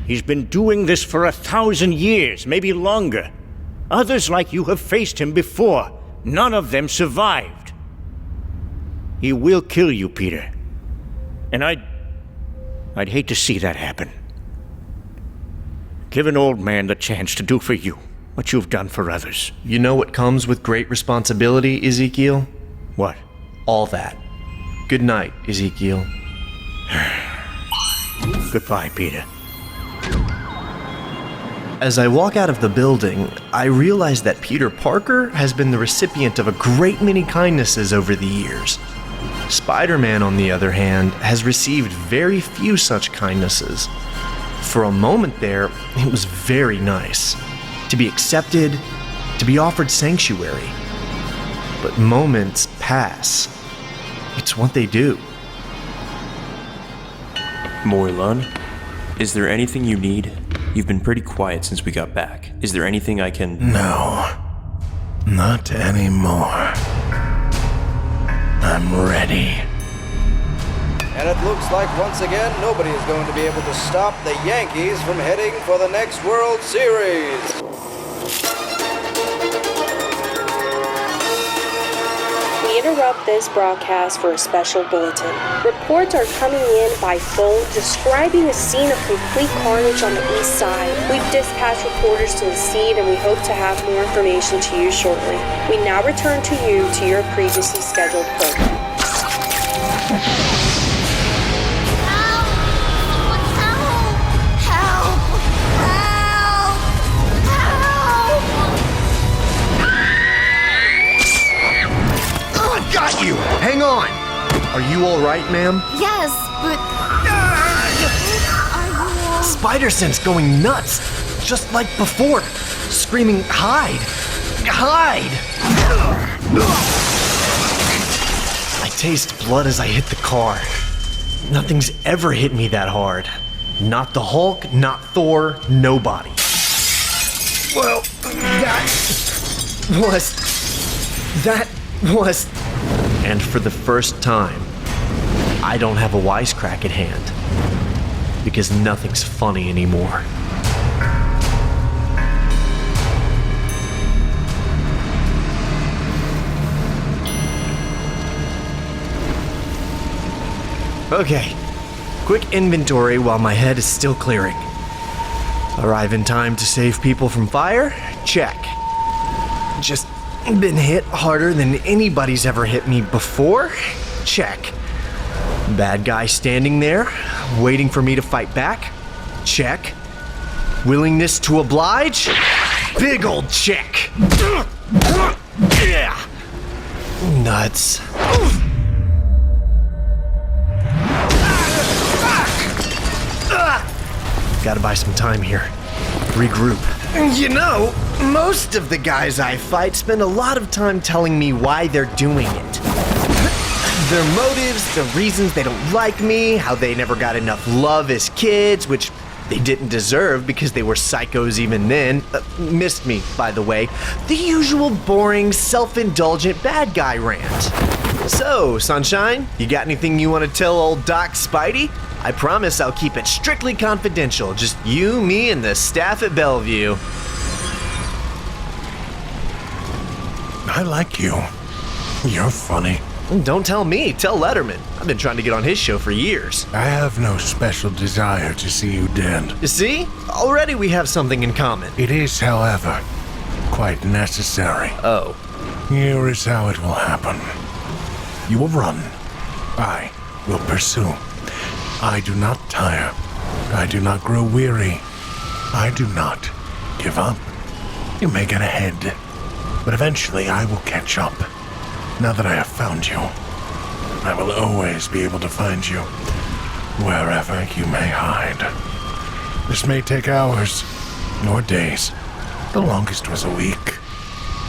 He's been doing this for 1,000 years, maybe longer. Others like you have faced him before. None of them survived. He will kill you, Peter. And I'd hate to see that happen. Give an old man the chance to do for you what you've done for others. You know what comes with great responsibility, Ezekiel? What? All that. Good night, Ezekiel. Goodbye, Peter. As I walk out of the building, I realize that Peter Parker has been the recipient of a great many kindnesses over the years. Spider-Man, on the other hand, has received very few such kindnesses. For a moment there, it was very nice. To be accepted, to be offered sanctuary. But moments pass. It's what they do. Morlun, is there anything you need? You've been pretty quiet since we got back. Is there anything I can... No. Not anymore. I'm ready. And it looks like once again nobody is going to be able to stop the Yankees from heading for the next World Series. We interrupt this broadcast for a special bulletin. Reports are coming in by phone describing a scene of complete carnage on the east side. We've dispatched reporters to the scene and we hope to have more information to you shortly. We now return to you to your previously scheduled program. Got you! Hang on! Are you alright, ma'am? Yes, but... Are you... Spider-Sense going nuts! Just like before! Screaming, hide! Hide! I taste blood as I hit the car. Nothing's ever hit me that hard. Not the Hulk, not Thor, nobody. Well, that was... And for the first time, I don't have a wisecrack at hand. Because nothing's funny anymore. Okay, quick inventory while my head is still clearing. Arrive in time to save people from fire? Check. Just been hit harder than anybody's ever hit me before? Check. Bad guy standing there, waiting for me to fight back? Check. Willingness to oblige? Big old check. Nuts. Gotta buy some time here. Regroup. You know, most of the guys I fight spend a lot of time telling me why they're doing it. Their motives, the reasons they don't like me, how they never got enough love as kids, which they didn't deserve because they were psychos even then. Missed me, by the way. The usual boring, self-indulgent bad guy rant. So, Sunshine, you got anything you want to tell old Doc Spidey? I promise I'll keep it strictly confidential. Just you, me, and the staff at Bellevue. I like you. You're funny. Don't tell me, tell Letterman. I've been trying to get on his show for years. I have no special desire to see you dead. You see? Already we have something in common. It is, however, quite necessary. Oh. Here is how it will happen. You will run. I will pursue. I do not tire. I do not grow weary. I do not give up. You may get ahead, but eventually I will catch up. Now that I have found you, I will always be able to find you wherever you may hide. This may take hours or days. The longest was a week.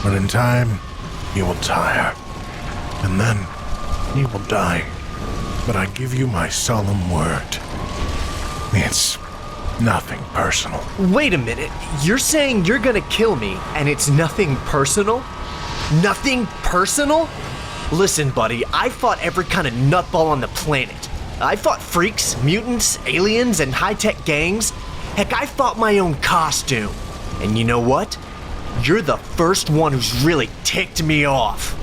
But in time, you will tire. And then you will die. But I give you my solemn word. It's nothing personal. Wait a minute. You're saying you're gonna kill me, and it's nothing personal? Nothing personal? Listen, buddy, I fought every kind of nutball on the planet. I fought freaks, mutants, aliens, and high-tech gangs. Heck, I fought my own costume. And you know what? You're the first one who's really ticked me off.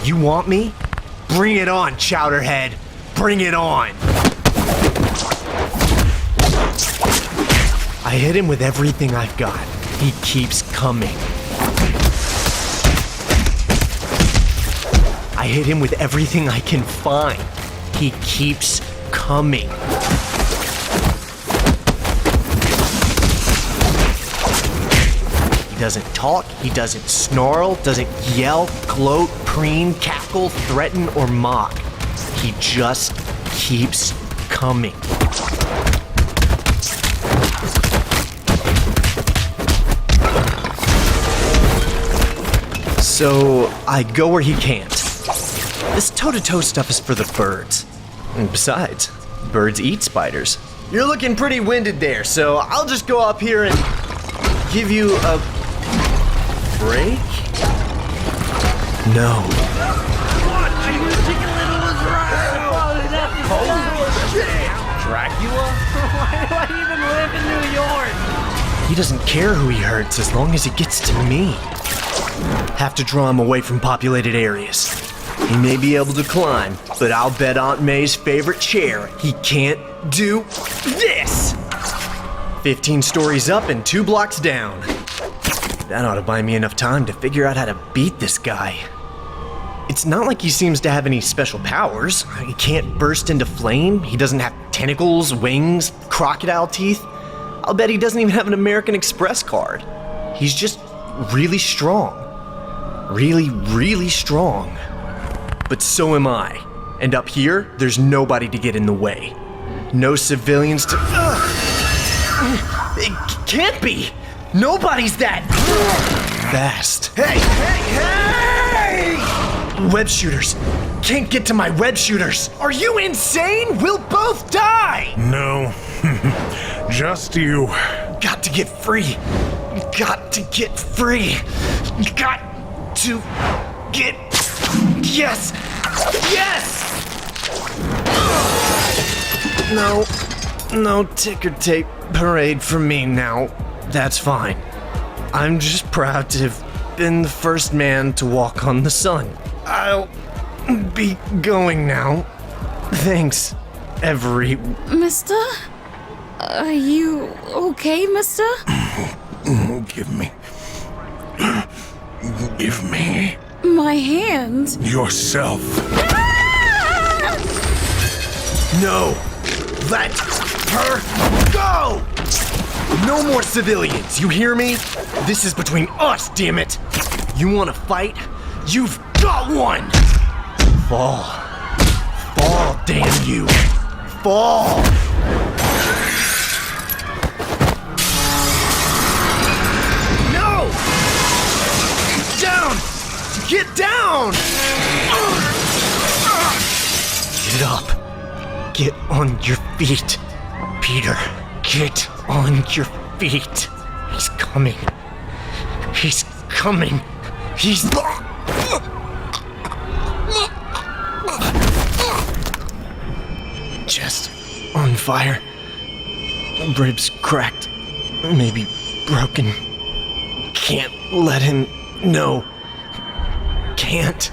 You want me? Bring it on, Chowderhead. Bring it on. I hit him with everything I've got. He keeps coming. I hit him with everything I can find. He keeps coming. He doesn't talk, he doesn't snarl, doesn't yell, gloat, preen, cackle, threaten, or mock. He just keeps coming. So I go where he can't. This toe-to-toe stuff is for the birds. And besides, birds eat spiders. You're looking pretty winded there, so I'll just go up here and give you a break? No. Dracula? Why do I even live in New York? He doesn't care who he hurts as long as it gets to me. Have to draw him away from populated areas. He may be able to climb, but I'll bet Aunt May's favorite chair he can't do this! 15 stories up and 2 blocks down. That ought to buy me enough time to figure out how to beat this guy. It's not like he seems to have any special powers. He can't burst into flame. He doesn't have tentacles, wings, crocodile teeth. I'll bet he doesn't even have an American Express card. He's just really strong. Really, really strong. But so am I. And up here, there's nobody to get in the way. No civilians to... It can't be! Nobody's that... fast. Hey! Web shooters. Can't get to my web shooters. Are you insane? We'll both die! No. Just you. Got to get free. Got to get free. Got to get... Yes! Yes! No ticker tape parade for me now. That's fine. I'm just proud to have been the first man to walk on the sun. I'll be going now. Thanks, Mister? Are you okay, mister? Give me... My hand. yourself. No! Let her go! No more civilians, you hear me? This is between us, damn it! You wanna fight? You've got one! Fall. Fall, damn you! Fall! No! Down! Get down! Get up. Get on your feet. Peter, get on your feet. He's coming. He's coming. He's... Chest on fire. Ribs cracked. Maybe broken. Can't let him know. Can't.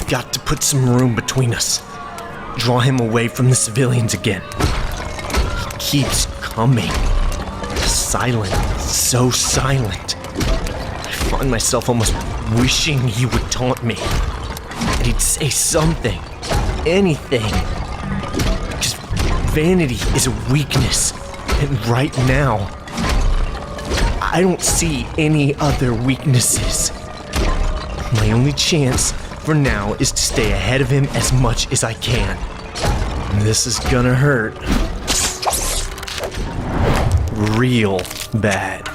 Got to put some room between us. Draw him away from the civilians again. He keeps coming. Silent. So silent. I find myself almost wishing he would taunt me. That he'd say something. Anything. Because vanity is a weakness. And right now, I don't see any other weaknesses. My only chance for now is to stay ahead of him as much as I can. And this is gonna hurt. Real bad.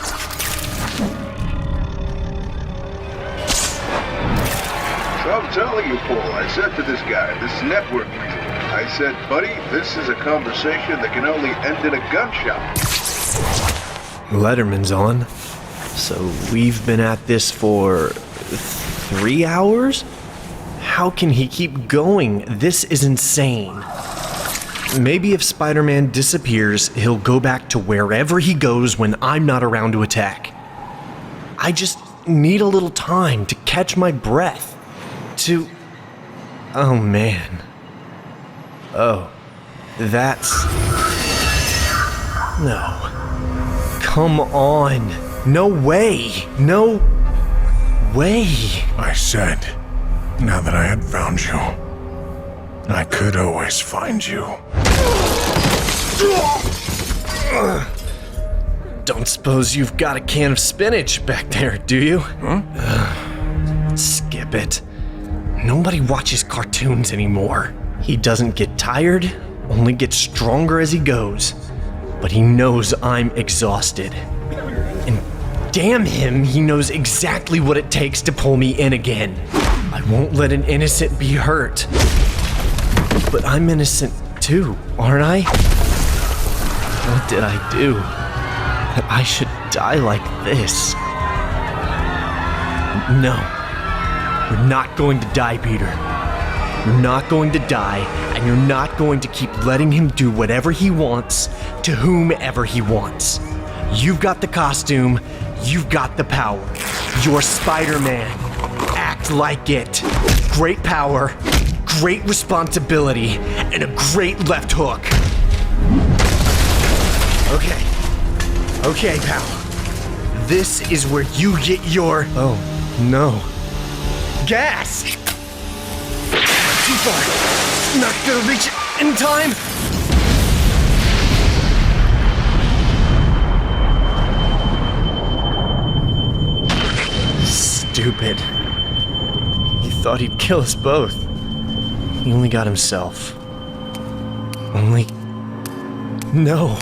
So I'm telling you, Paul, I said to this guy, this network reason, I said, buddy, this is a conversation that can only end in a gunshot. Letterman's on. So we've been at this for 3 hours? How can he keep going? This is insane. Maybe if Spider-Man disappears, he'll go back to wherever he goes when I'm not around to attack. I just need a little time to catch my breath. Oh man. Oh, that's... No. Come on. No way. No way. I said, now that I had found you, I could always find you. Don't suppose you've got a can of spinach back there, do you? Huh? Skip it. Nobody watches cartoons anymore. He doesn't get tired, only gets stronger as he goes. But he knows I'm exhausted. And damn him, he knows exactly what it takes to pull me in again. I won't let an innocent be hurt. But I'm innocent too, aren't I? What did I do that I should die like this? No. You're not going to die, Peter. You're not going to die, and you're not going to keep letting him do whatever he wants to whomever he wants. You've got the costume, you've got the power. You're Spider-Man. Act like it. Great power, great responsibility, and a great left hook. Okay, pal. This is where you get your... Oh, no. Gas! Too far. Not gonna reach it in time. Stupid. He thought he'd kill us both. He only got himself. No.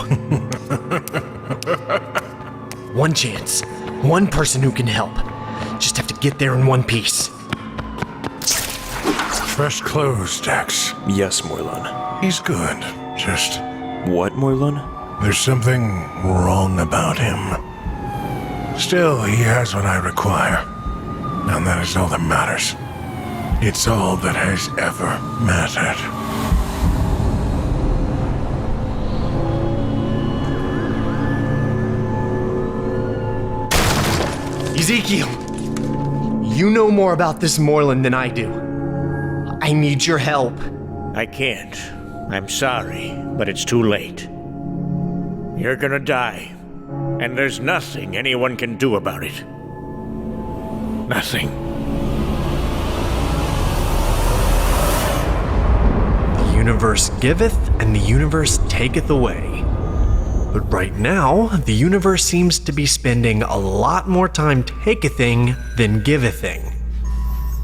One chance. One person who can help. Just have to get there in one piece. Fresh clothes, Dex. Yes, Morlun. He's good. Just... What, Morlun? There's something wrong about him. Still, he has what I require. And that is all that matters. It's all that has ever mattered. Ezekiel! You know more about this Morlun than I do. I need your help. I can't. I'm sorry, but it's too late. You're gonna die, and there's nothing anyone can do about it. Nothing. The universe giveth, and the universe taketh away. But right now, the universe seems to be spending a lot more time takething than givething.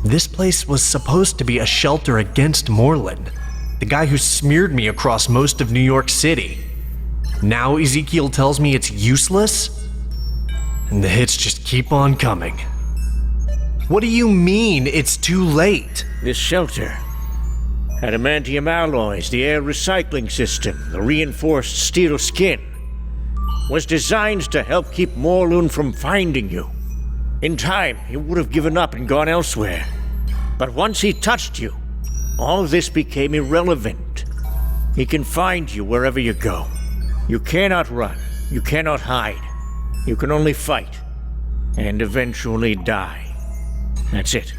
This place was supposed to be a shelter against Morlun, the guy who smeared me across most of New York City. Now Ezekiel tells me it's useless, and the hits just keep on coming. What do you mean it's too late? This shelter. Adamantium alloys, the air recycling system, the reinforced steel skin, was designed to help keep Morlun from finding you. In time, he would have given up and gone elsewhere. But once he touched you, all this became irrelevant. He can find you wherever you go. You cannot run. You cannot hide. You can only fight. And eventually die. That's it.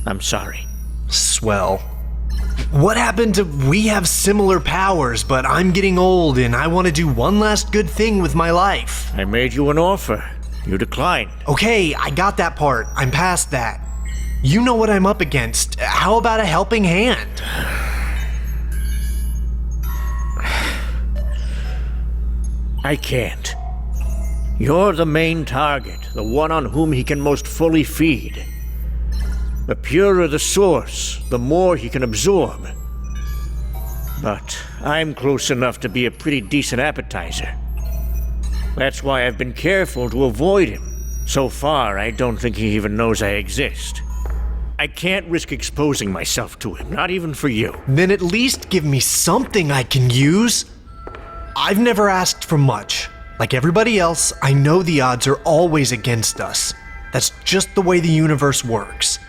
I'm sorry. Swell. What happened to we have similar powers, but I'm getting old and I want to do one last good thing with my life? I made you an offer. You declined. Okay, I got that part. I'm past that. You know what I'm up against. How about a helping hand? I can't. You're the main target, the one on whom he can most fully feed. The purer the source, the more he can absorb. But I'm close enough to be a pretty decent appetizer. That's why I've been careful to avoid him. So far, I don't think he even knows I exist. I can't risk exposing myself to him, not even for you. Then at least give me something I can use. I've never asked for much. Like everybody else, I know the odds are always against us. That's just the way the universe works.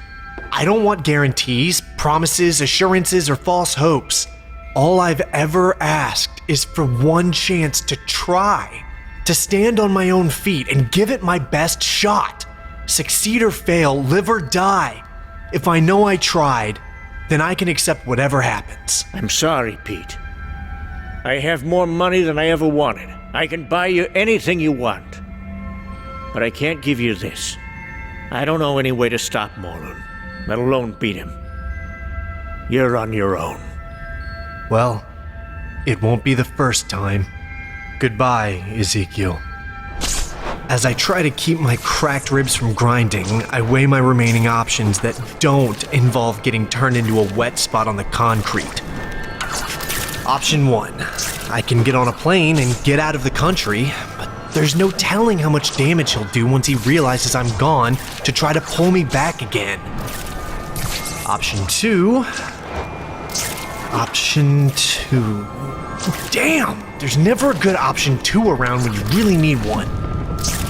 I don't want guarantees, promises, assurances, or false hopes. All I've ever asked is for one chance to try. To stand on my own feet and give it my best shot. Succeed or fail, live or die. If I know I tried, then I can accept whatever happens. I'm sorry, Pete. I have more money than I ever wanted. I can buy you anything you want. But I can't give you this. I don't know any way to stop Morlun, let alone beat him. You're on your own. Well, it won't be the first time. Goodbye, Ezekiel. As I try to keep my cracked ribs from grinding, I weigh my remaining options that don't involve getting turned into a wet spot on the concrete. Option 1. I can get on a plane and get out of the country, but there's no telling how much damage he'll do once he realizes I'm gone to try to pull me back again. Option 2. Damn! There's never a good option 2 around when you really need one.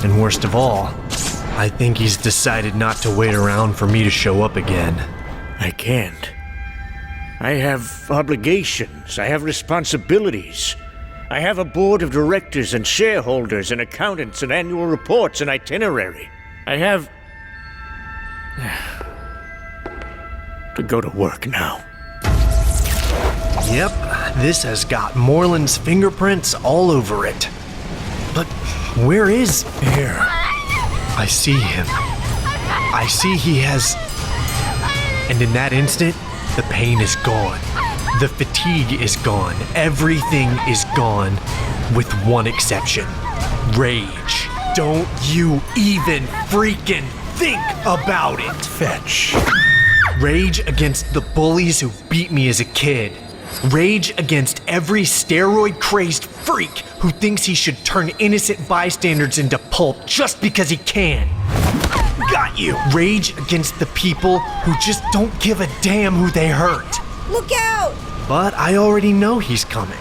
And worst of all, I think he's decided not to wait around for me to show up again. I can't. I have obligations. I have responsibilities. I have a board of directors and shareholders and accountants and annual reports and itinerary. I have to go to work now. Yep, this has got Morlun's fingerprints all over it. But where is... Here. I see him. I see he has... And in that instant, the pain is gone. The fatigue is gone. Everything is gone, with one exception. Rage. Don't you even freaking think about it. Fetch. Rage against the bullies who beat me as a kid. Rage against every steroid-crazed freak who thinks he should turn innocent bystanders into pulp just because he can. Got you. Rage against the people who just don't give a damn who they hurt. Look out! But I already know he's coming.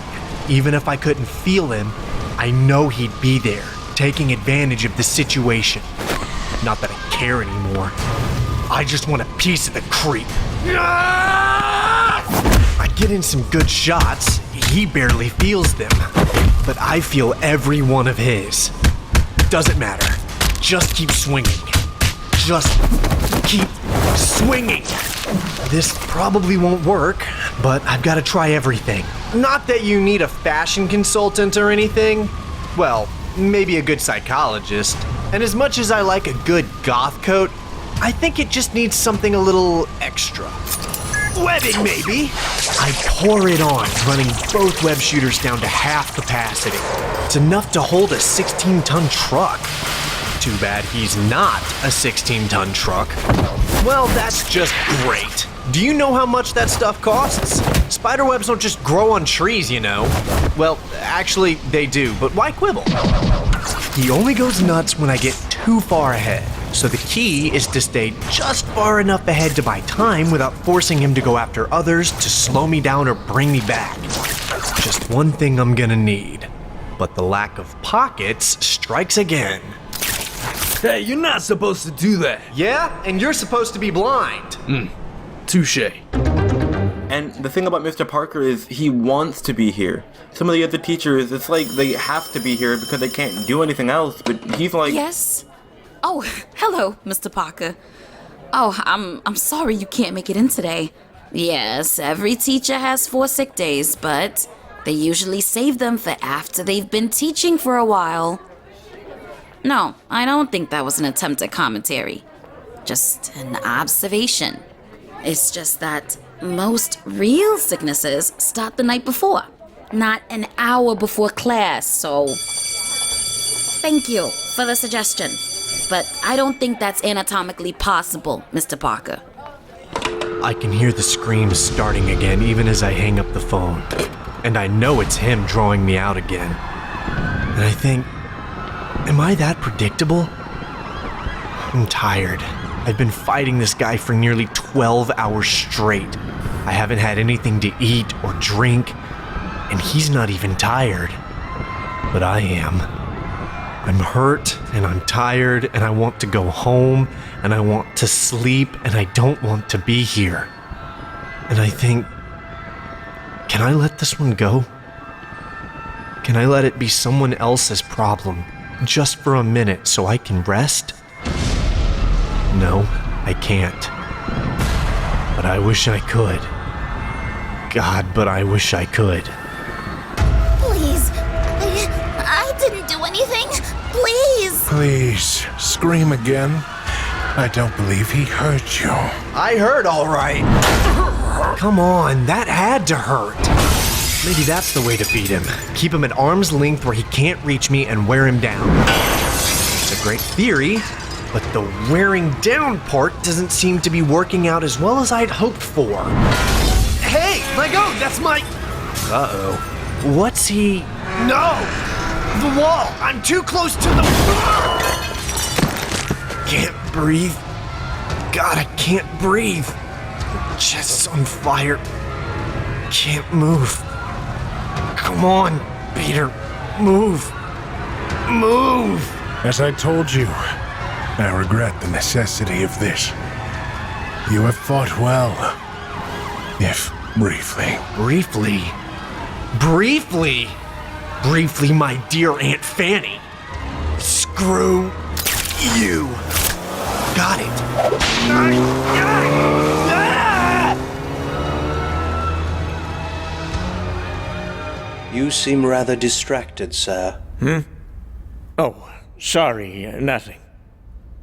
Even if I couldn't feel him, I know he'd be there, taking advantage of the situation. Not that I care anymore. I just want a piece of the creep. I get in some good shots. He barely feels them. But I feel every one of his. Doesn't matter. Just keep swinging. Just keep swinging. This probably won't work, but I've got to try everything. Not that you need a fashion consultant or anything. Well, maybe a good psychologist. And as much as I like a good goth coat, I think it just needs something a little extra. Webbing, maybe? I pour it on, running both web shooters down to half capacity. It's enough to hold a 16-ton truck. Too bad he's not a 16-ton truck. Well, that's just great. Do you know how much that stuff costs? Spiderwebs don't just grow on trees, you know. Well, actually, they do, but why quibble? He only goes nuts when I get too far ahead. So the key is to stay just far enough ahead to buy time without forcing him to go after others to slow me down or bring me back. Just one thing I'm gonna need. But the lack of pockets strikes again. Hey, you're not supposed to do that. Yeah? And you're supposed to be blind. Touche. And the thing about Mr. Parker is he wants to be here. Some of the other teachers, it's like they have to be here because they can't do anything else, but he's like... Yes? Oh, hello, Mr. Parker. Oh, I'm sorry you can't make it in today. Yes, every teacher has 4 sick days, but they usually save them for after they've been teaching for a while. No, I don't think that was an attempt at commentary. Just an observation. It's just that most real sicknesses start the night before, not an hour before class, so Thank you for the suggestion. But I don't think that's anatomically possible, Mr. Parker. I can hear the screams starting again even as I hang up the phone. And I know it's him drawing me out again. And I think, am I that predictable? I'm tired. I've been fighting this guy for nearly 12 hours straight. I haven't had anything to eat or drink, and he's not even tired. But I am. I'm hurt, and I'm tired, and I want to go home, and I want to sleep, and I don't want to be here. And I think, can I let this one go? Can I let it be someone else's problem, just for a minute, so I can rest? No, I can't. But I wish I could. God, but I wish I could. Please. I didn't do anything. Please. Please, scream again. I don't believe he hurt you. I hurt, all right. Come on, that had to hurt. Maybe that's the way to beat him. Keep him at arm's length where he can't reach me and wear him down. It's a great theory, but the wearing down part doesn't seem to be working out as well as I'd hoped for. Hey, let go, that's my... Uh-oh. What's he... No! The wall! I'm too close to the... Can't breathe. God, I can't breathe. Chest's on fire. Can't move. Come on, Peter. Move. Move! As I told you, I regret the necessity of this. You have fought well, if briefly. Briefly? Briefly? Briefly, my dear Aunt Fanny. Screw you. Got it. You seem rather distracted, sir. Oh, sorry, nothing.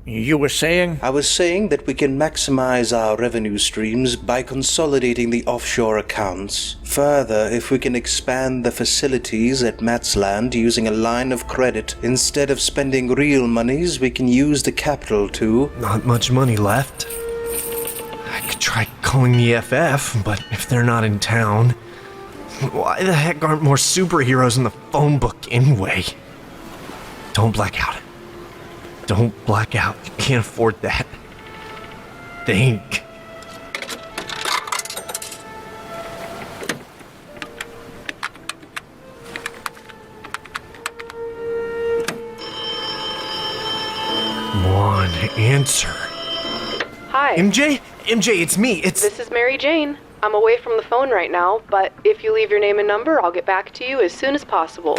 You were saying? I was saying that we can maximize our revenue streams by consolidating the offshore accounts. Further, if we can expand the facilities at Matt's Land using a line of credit, instead of spending real monies, we can use the capital to... Not much money left. I could try calling the FF, but if they're not in town... Why the heck aren't more superheroes in the phone book anyway? Don't black out. Don't black out. You can't afford that. Think. Come on, answer. Hi. MJ, it's me. This is Mary Jane. I'm away from the phone right now, but if you leave your name and number, I'll get back to you as soon as possible.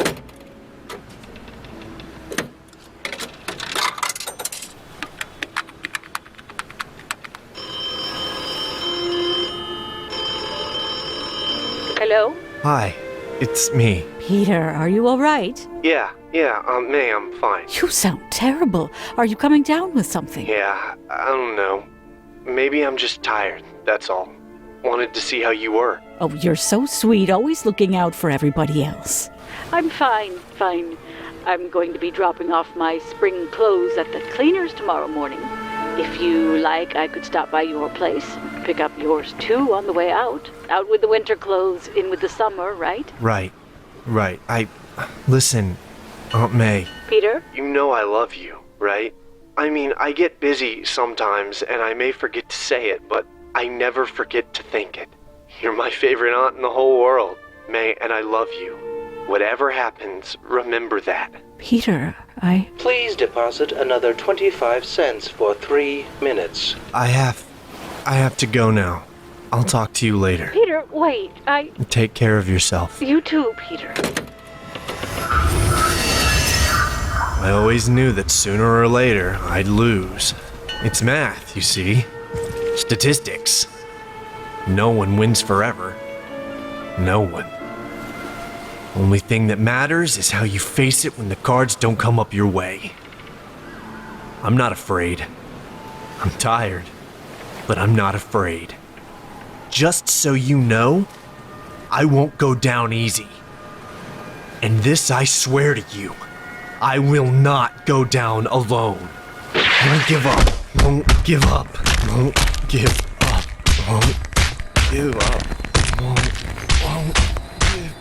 Hello? Hi, it's me. Peter, are you all right? Yeah, May, I'm fine. You sound terrible. Are you coming down with something? Yeah, I don't know. Maybe I'm just tired, that's all. Wanted to see how you were. Oh, you're so sweet, always looking out for everybody else. I'm fine. I'm going to be dropping off my spring clothes at the cleaners tomorrow morning. If you like, I could stop by your place, pick up yours too on the way out. Out with the winter clothes, in with the summer, right? Right. Listen, Aunt May. Peter? You know I love you, right? I mean, I get busy sometimes, and I may forget to say it, but I never forget to think it. You're my favorite aunt in the whole world, May, and I love you. Whatever happens, remember that. Peter, Please deposit another 25 cents for 3 minutes. I have to go now. I'll talk to you later. Peter, wait, Take care of yourself. You too, Peter. I always knew that sooner or later I'd lose. It's math, you see. Statistics. No one wins forever. No one. Only thing that matters is how you face it when the cards don't come up your way. I'm not afraid. I'm tired, but I'm not afraid. Just so you know, I won't go down easy. And this I swear to you, I will not go down alone. Won't give up. Won't give up. Won't give up. Won't give up. Won't give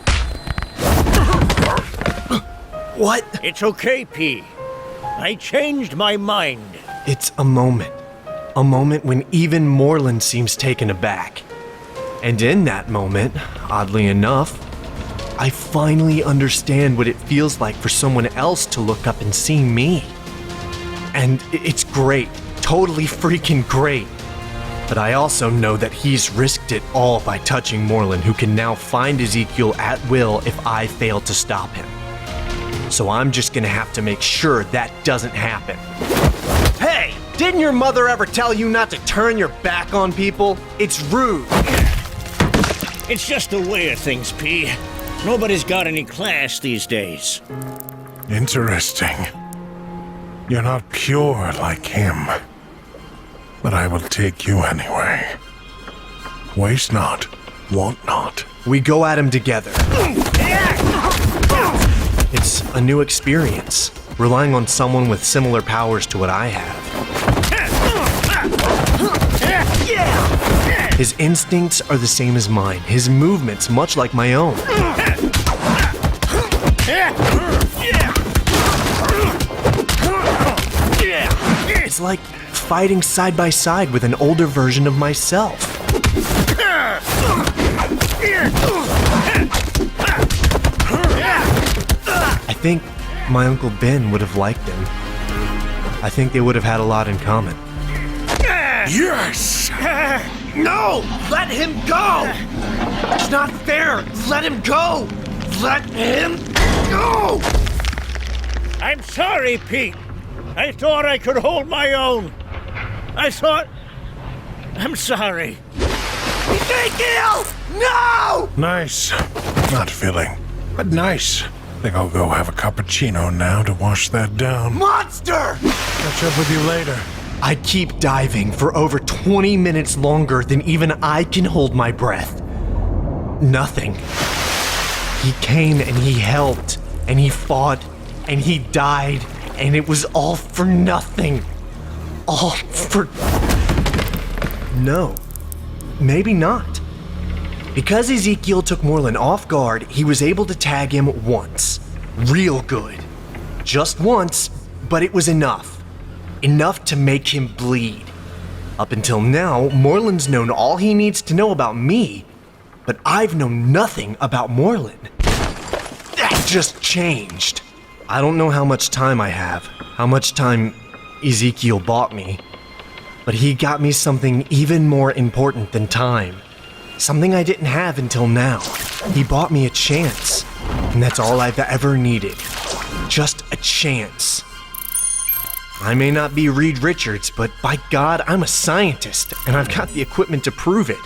up. What? It's okay, P. I changed my mind. It's a moment. A moment when even Morlun seems taken aback. And in that moment, oddly enough, I finally understand what it feels like for someone else to look up and see me. And it's great. Totally freaking great. But I also know that he's risked it all by touching Morlun, who can now find Ezekiel at will if I fail to stop him. So I'm just gonna have to make sure that doesn't happen. Hey! Didn't your mother ever tell you not to turn your back on people? It's rude. It's just the way of things, P. Nobody's got any class these days. Interesting. You're not pure like him. But I will take you anyway. Waste not, want not. We go at him together. It's a new experience, relying on someone with similar powers to what I have. His instincts are the same as mine, his movements much like my own. It's like fighting side by side with an older version of myself. I think my Uncle Ben would have liked him. I think they would have had a lot in common. Yes! No! Let him go! It's not fair! Let him go! Let him go! I'm sorry, Pete. I thought I could hold my own. I'm sorry. Ezekiel! No! Nice. Not filling, but nice. Think I'll go have a cappuccino now to wash that down. Monster! Catch up with you later. I keep diving for over 20 minutes longer than even I can hold my breath. Nothing. He came and he helped, and he fought, and he died, and it was all for nothing. All for... No. Maybe not. Because Ezekiel took Morlun off guard, he was able to tag him once. Real good. Just once, but it was enough. Enough to make him bleed. Up until now, Morlun's known all he needs to know about me, but I've known nothing about Morlun. That just changed. I don't know how much time I have, how much time Ezekiel bought me, but he got me something even more important than time. Something I didn't have until now. He bought me a chance, and that's all I've ever needed. Just a chance. I may not be Reed Richards, but by God, I'm a scientist, and I've got the equipment to prove it.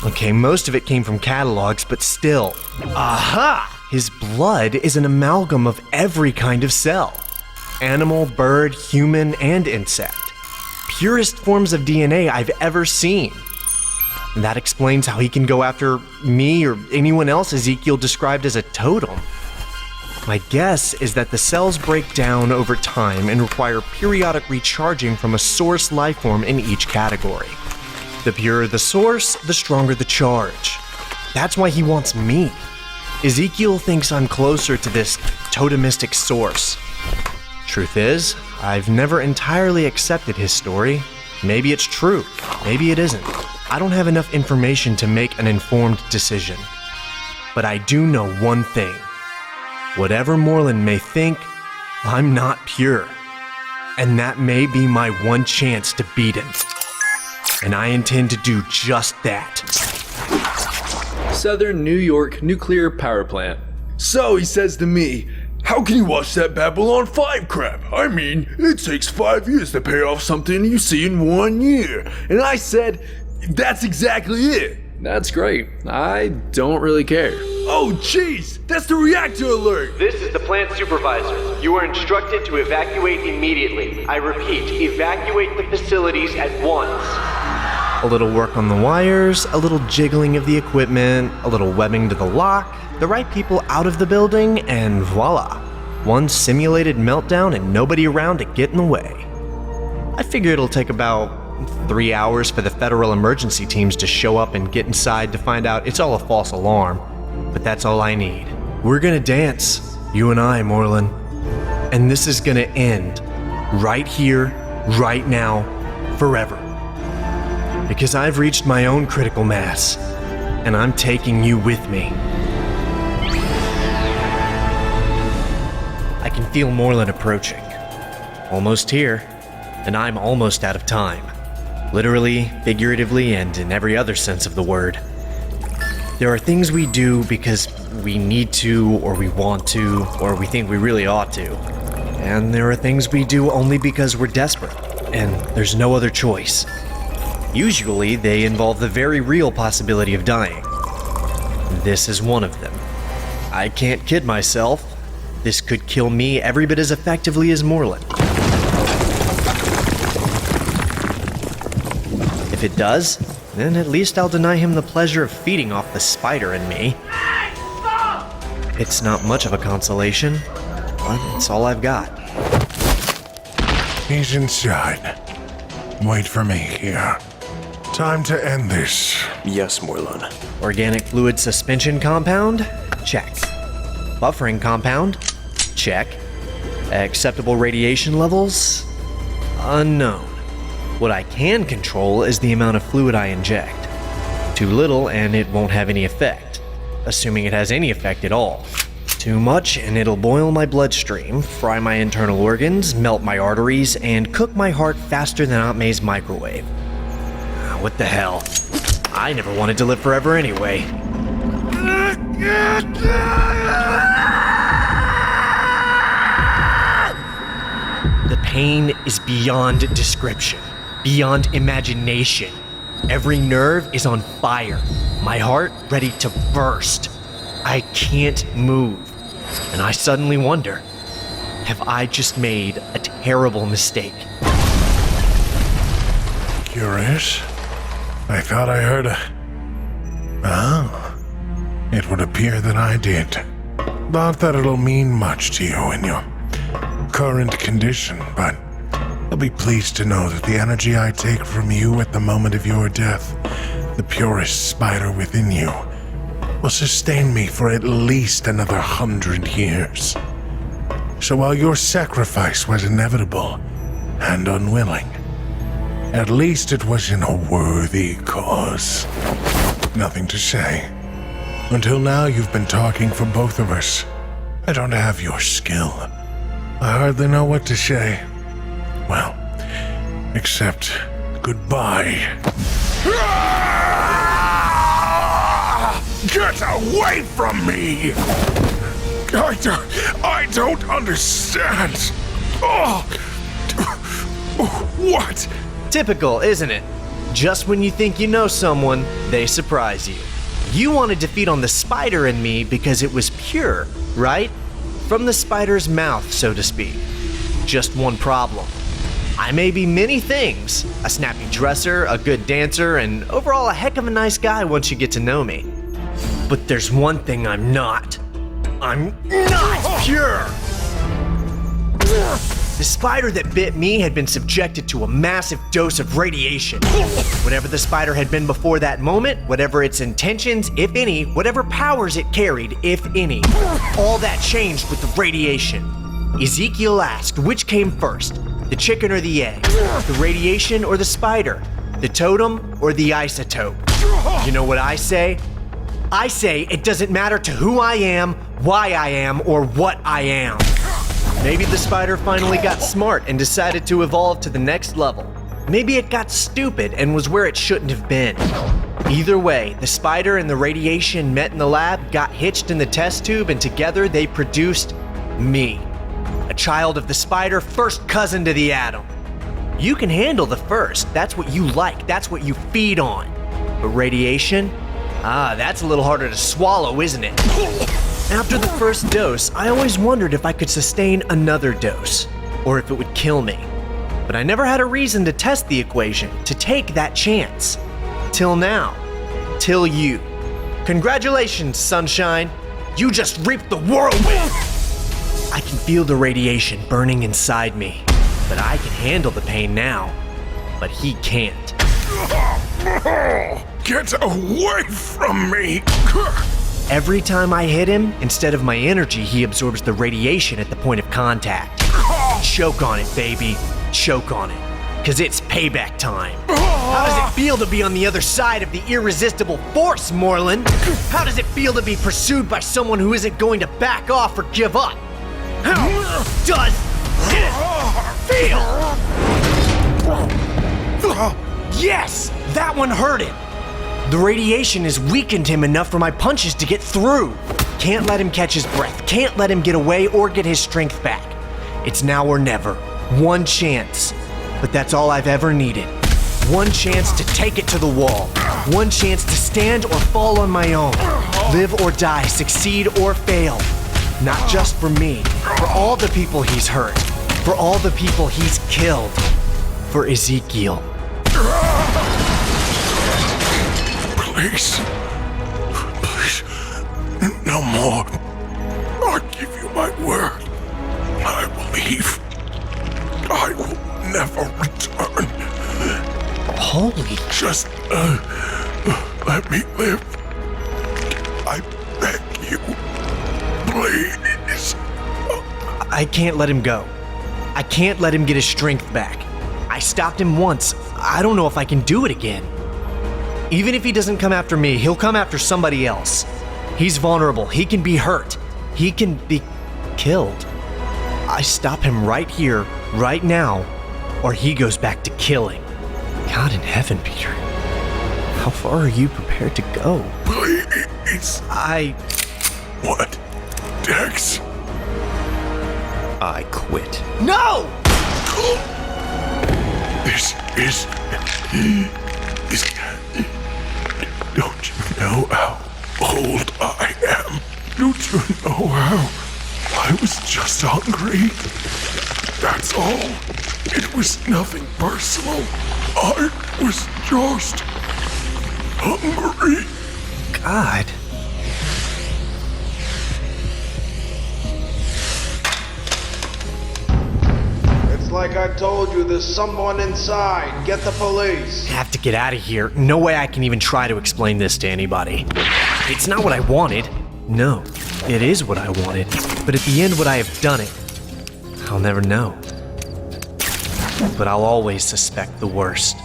Okay, most of it came from catalogs, but still. Aha! His blood is an amalgam of every kind of cell. Animal, bird, human, and insect. Purest forms of DNA I've ever seen. And that explains how he can go after me or anyone else Ezekiel described as a totem. My guess is that the cells break down over time and require periodic recharging from a source lifeform in each category. The purer the source, the stronger the charge. That's why he wants me. Ezekiel thinks I'm closer to this totemistic source. Truth is, I've never entirely accepted his story. Maybe it's true, maybe it isn't. I don't have enough information to make an informed decision. But I do know one thing. Whatever Morlun may think, I'm not pure. And that may be my one chance to beat him. And I intend to do just that. Southern New York Nuclear Power Plant. So he says to me, how can you watch that Babylon 5 crap? I mean, it takes 5 years to pay off something you see in 1 year. And I said, that's exactly it. That's great. I don't really care. Oh jeez, that's the reactor alert! This is the plant supervisor. You are instructed to evacuate immediately. I repeat, evacuate the facilities at once. A little work on the wires, a little jiggling of the equipment, a little webbing to the lock, the right people out of the building, and voila. One simulated meltdown and nobody around to get in the way. I figure it'll take about 3 hours for the federal emergency teams to show up and get inside to find out it's all a false alarm. But that's all I need. We're gonna dance, you and I, Morlun. And this is gonna end right here, right now, forever. Because I've reached my own critical mass, and I'm taking you with me. I can feel Morlun approaching. Almost here, and I'm almost out of time. Literally, figuratively, and in every other sense of the word. There are things we do because we need to, or we want to, or we think we really ought to. And there are things we do only because we're desperate, and there's no other choice. Usually, they involve the very real possibility of dying. This is one of them. I can't kid myself. This could kill me every bit as effectively as Morlun. If it does, then at least I'll deny him the pleasure of feeding off the spider in me. It's not much of a consolation, but it's all I've got. He's inside. Wait for me here. Time to end this. Yes, Morlun. Organic fluid suspension compound? Check. Buffering compound? Check. Acceptable radiation levels? Unknown. What I can control is the amount of fluid I inject. Too little and it won't have any effect, assuming it has any effect at all. Too much and it'll boil my bloodstream, fry my internal organs, melt my arteries, and cook my heart faster than Aunt May's microwave. What the hell? I never wanted to live forever anyway. The pain is beyond description, beyond imagination. Every nerve is on fire, my heart ready to burst. I can't move, and I suddenly wonder, have I just made a terrible mistake? Curious? I thought I heard a... Oh. It would appear that I did. Not that it'll mean much to you in your current condition, but you'll be pleased to know that the energy I take from you at the moment of your death, the purest spider within you, will sustain me for at least another 100 years. So while your sacrifice was inevitable and unwilling, at least it was in a worthy cause. Nothing to say. Until now, you've been talking for both of us. I don't have your skill. I hardly know what to say. Well, except goodbye. Get away from me! I don't understand. Oh. What? Typical, isn't it? Just when you think you know someone, they surprise you. You wanted to feed on the spider in me because it was pure, right? From the spider's mouth, so to speak. Just one problem. I may be many things. A snappy dresser, a good dancer, and overall a heck of a nice guy once you get to know me. But there's one thing I'm not. I'm not pure! The spider that bit me had been subjected to a massive dose of radiation. Whatever the spider had been before that moment, whatever its intentions, if any, whatever powers it carried, if any, all that changed with the radiation. Ezekiel asked, which came first, the chicken or the egg? The radiation or the spider? The totem or the isotope? You know what I say? I say it doesn't matter to who I am, why I am, or what I am. Maybe the spider finally got smart and decided to evolve to the next level. Maybe it got stupid and was where it shouldn't have been. Either way, the spider and the radiation met in the lab, got hitched in the test tube, and together they produced me. A child of the spider, first cousin to the atom. You can handle the first, that's what you like, that's what you feed on. But radiation? That's a little harder to swallow, isn't it? After the first dose, I always wondered if I could sustain another dose, or if it would kill me. But I never had a reason to test the equation, to take that chance. Till now. Till you. Congratulations, sunshine. You just reaped the whirlwind! I can feel the radiation burning inside me, but I can handle the pain now. But he can't. Get away from me! Every time I hit him, instead of my energy, he absorbs the radiation at the point of contact. Choke on it, baby. Choke on it. 'Cause it's payback time. How does it feel to be on the other side of the irresistible force, Morlun? How does it feel to be pursued by someone who isn't going to back off or give up? How does it feel? Yes! That one hurt him! The radiation has weakened him enough for my punches to get through. Can't let him catch his breath. Can't let him get away or get his strength back. It's now or never. One chance. But that's all I've ever needed. One chance to take it to the wall. One chance to stand or fall on my own. Live or die, succeed or fail. Not just for me, for all the people he's hurt. For all the people he's killed. For Ezekiel. Please. Please. No more. I give you my word. I will leave. I will never return. Holy. Just let me live. I beg you. Please. I can't let him go. I can't let him get his strength back. I stopped him once. I don't know if I can do it again. Even if he doesn't come after me, he'll come after somebody else. He's vulnerable. He can be hurt. He can be killed. I stop him right here, right now, or he goes back to killing. God in heaven, Peter. How far are you prepared to go? Please. What? Dex? I quit. No! This is... Don't you know how old I am? Don't you know how I was just hungry? That's all. It was nothing personal. I was just hungry. God. It's like I told you, there's someone inside. Get the police. I have to get out of here. No way I can even try to explain this to anybody. It's not what I wanted. No, it is what I wanted. But at the end, would I have done it? I'll never know. But I'll always suspect the worst.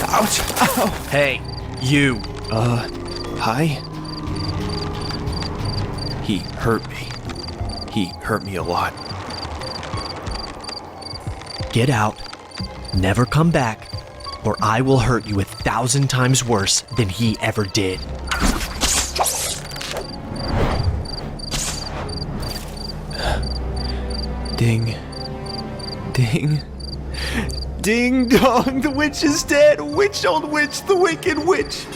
Ouch! Ow! Hey, you. Hi? He hurt me. He hurt me a lot. Get out. Never come back, or I will hurt you 1,000 times worse than he ever did. Ding. Ding. Ding dong, the witch is dead. Witch old witch, the wicked witch.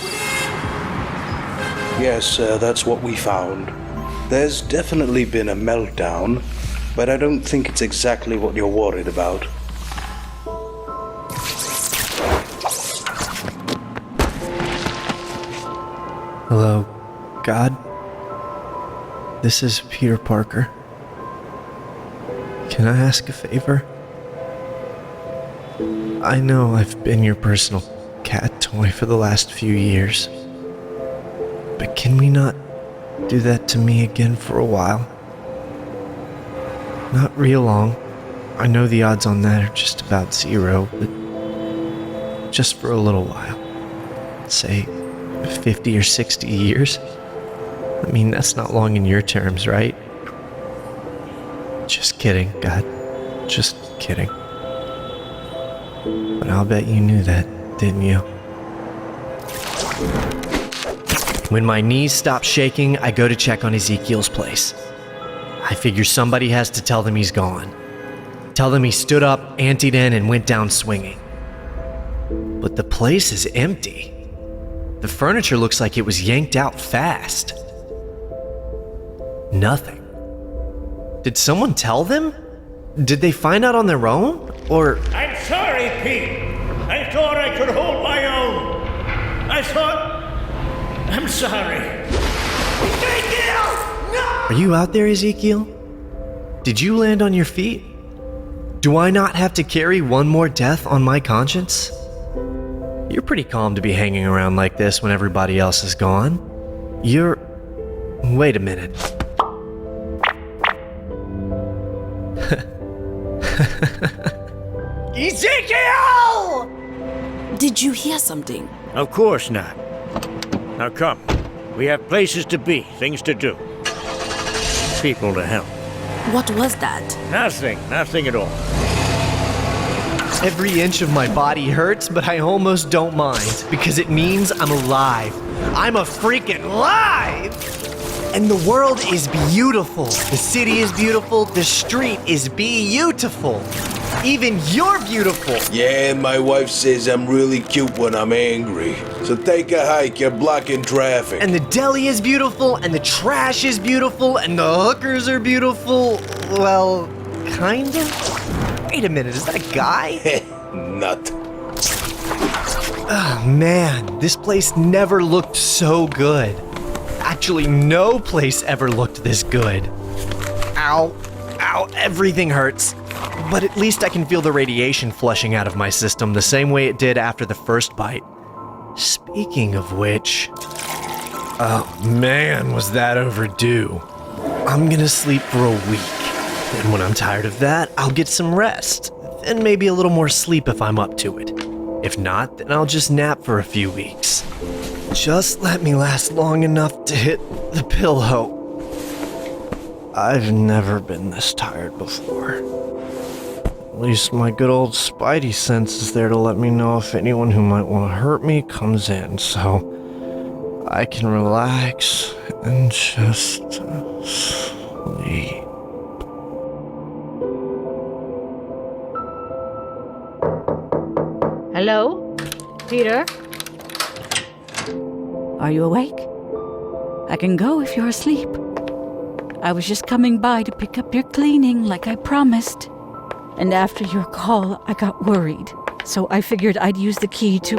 Yes, sir, that's what we found. There's definitely been a meltdown, but I don't think it's exactly what you're worried about. Hello, God? This is Peter Parker. Can I ask a favor? I know I've been your personal cat toy for the last few years, but can we not do that to me again for a while? Not real long. I know the odds on that are just about 0, but just for a little while. Say 50 or 60 years. I mean, that's not long in your terms, right? Just kidding, God. Just kidding. But I'll bet you knew that, didn't you? When my knees stop shaking, I go to check on Ezekiel's place. I figure somebody has to tell them he's gone. Tell them he stood up, anteed in, and went down swinging. But the place is empty. The furniture looks like it was yanked out fast. Nothing. Did someone tell them? Did they find out on their own? Or... I'm sorry, Pete. I thought I could hold my own. I'm sorry. Are you out there, Ezekiel? Did you land on your feet? Do I not have to carry one more death on my conscience? You're pretty calm to be hanging around like this when everybody else is gone. You're... Wait a minute. Ezekiel! Did you hear something? Of course not. Now come. We have places to be, things to do. People to help. What was that? Nothing at all. Every inch of my body hurts, but I almost don't mind, because it means I'm alive. I'm a freaking alive! And the world is beautiful. The city is beautiful. The street is beautiful. Even you're beautiful. Yeah, and my wife says I'm really cute when I'm angry. So take a hike, you're blocking traffic. And the deli is beautiful, and the trash is beautiful, and the hookers are beautiful. Well, kind of. Wait a minute, is that a guy? Nut. Oh man, this place never looked so good. Actually, no place ever looked this good. Ow, ow, everything hurts. But at least I can feel the radiation flushing out of my system the same way it did after the first bite. Speaking of which... Oh man, was that overdue. I'm gonna sleep for a week. And when I'm tired of that, I'll get some rest. And maybe a little more sleep if I'm up to it. If not, then I'll just nap for a few weeks. Just let me last long enough to hit the pillow. I've never been this tired before. At least my good old Spidey sense is there to let me know if anyone who might want to hurt me comes in, so I can relax and just sleep. Hello? Peter? Are you awake? I can go if you're asleep. I was just coming by to pick up your cleaning like I promised. And after your call, I got worried. So I figured I'd use the key to...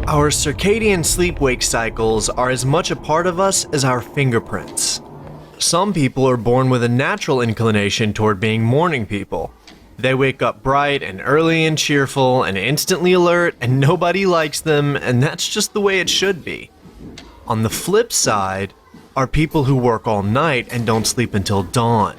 Our circadian sleep-wake cycles are as much a part of us as our fingerprints. Some people are born with a natural inclination toward being morning people. They wake up bright and early and cheerful and instantly alert, and nobody likes them, and that's just the way it should be. On the flip side are people who work all night and don't sleep until dawn.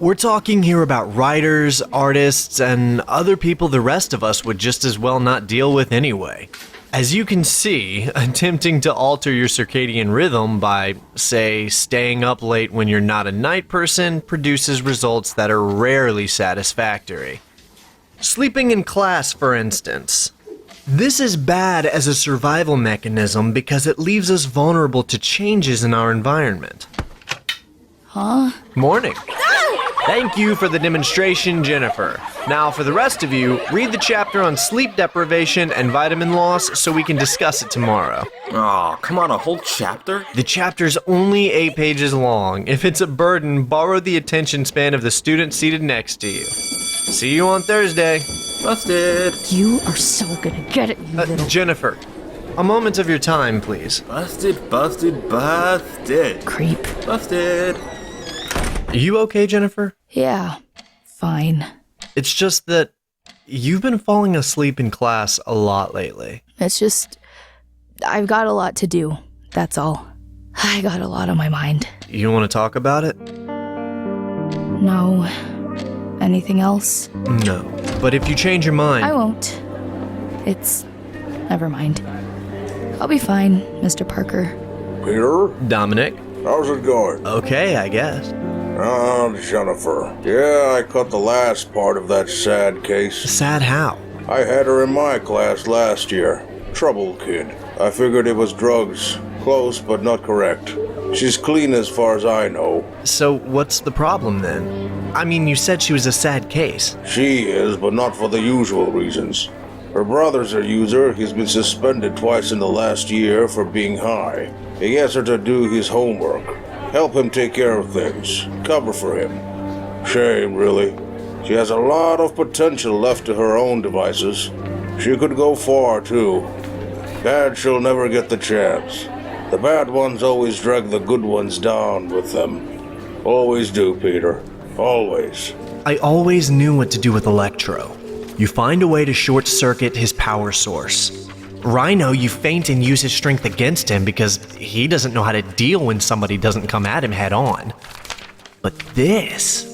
We're talking here about writers, artists, and other people the rest of us would just as well not deal with anyway. As you can see, attempting to alter your circadian rhythm by, say, staying up late when you're not a night person produces results that are rarely satisfactory. Sleeping in class, for instance. This is bad as a survival mechanism because it leaves us vulnerable to changes in our environment. Huh? Morning. Thank you for the demonstration, Jennifer. Now, for the rest of you, read the chapter on sleep deprivation and vitamin loss so we can discuss it tomorrow. Oh, come on, a whole chapter? The chapter's only 8 pages long. If it's a burden, borrow the attention span of the student seated next to you. See you on Thursday. Busted. You are so gonna get it, you little... Jennifer, a moment of your time, please. Busted, busted, busted. Creep. Busted. Are you okay, Jennifer? Yeah, fine. It's just that you've been falling asleep in class a lot lately. It's just, I've got a lot to do, that's all. I got a lot on my mind. You want to talk about it? No. Anything else? No. But if you change your mind... I won't. Never mind. I'll be fine, Mr. Parker. Peter? Dominic? How's it going? Okay, I guess. Jennifer. Yeah, I caught the last part of that sad case. Sad how? I had her in my class last year. Trouble kid. I figured it was drugs. Close, but not correct. She's clean as far as I know. So what's the problem then? I mean, you said she was a sad case. She is, but not for the usual reasons. Her brother's a user. He's been suspended twice in the last year for being high. He gets her to do his homework. Help him take care of things. Cover for him. Shame, really. She has a lot of potential left to her own devices. She could go far, too. Bad she'll never get the chance. The bad ones always drag the good ones down with them. Always do, Peter. Always. I always knew what to do with Electro. You find a way to short-circuit his power source. Rhino, you feint and use his strength against him because he doesn't know how to deal when somebody doesn't come at him head-on. But this...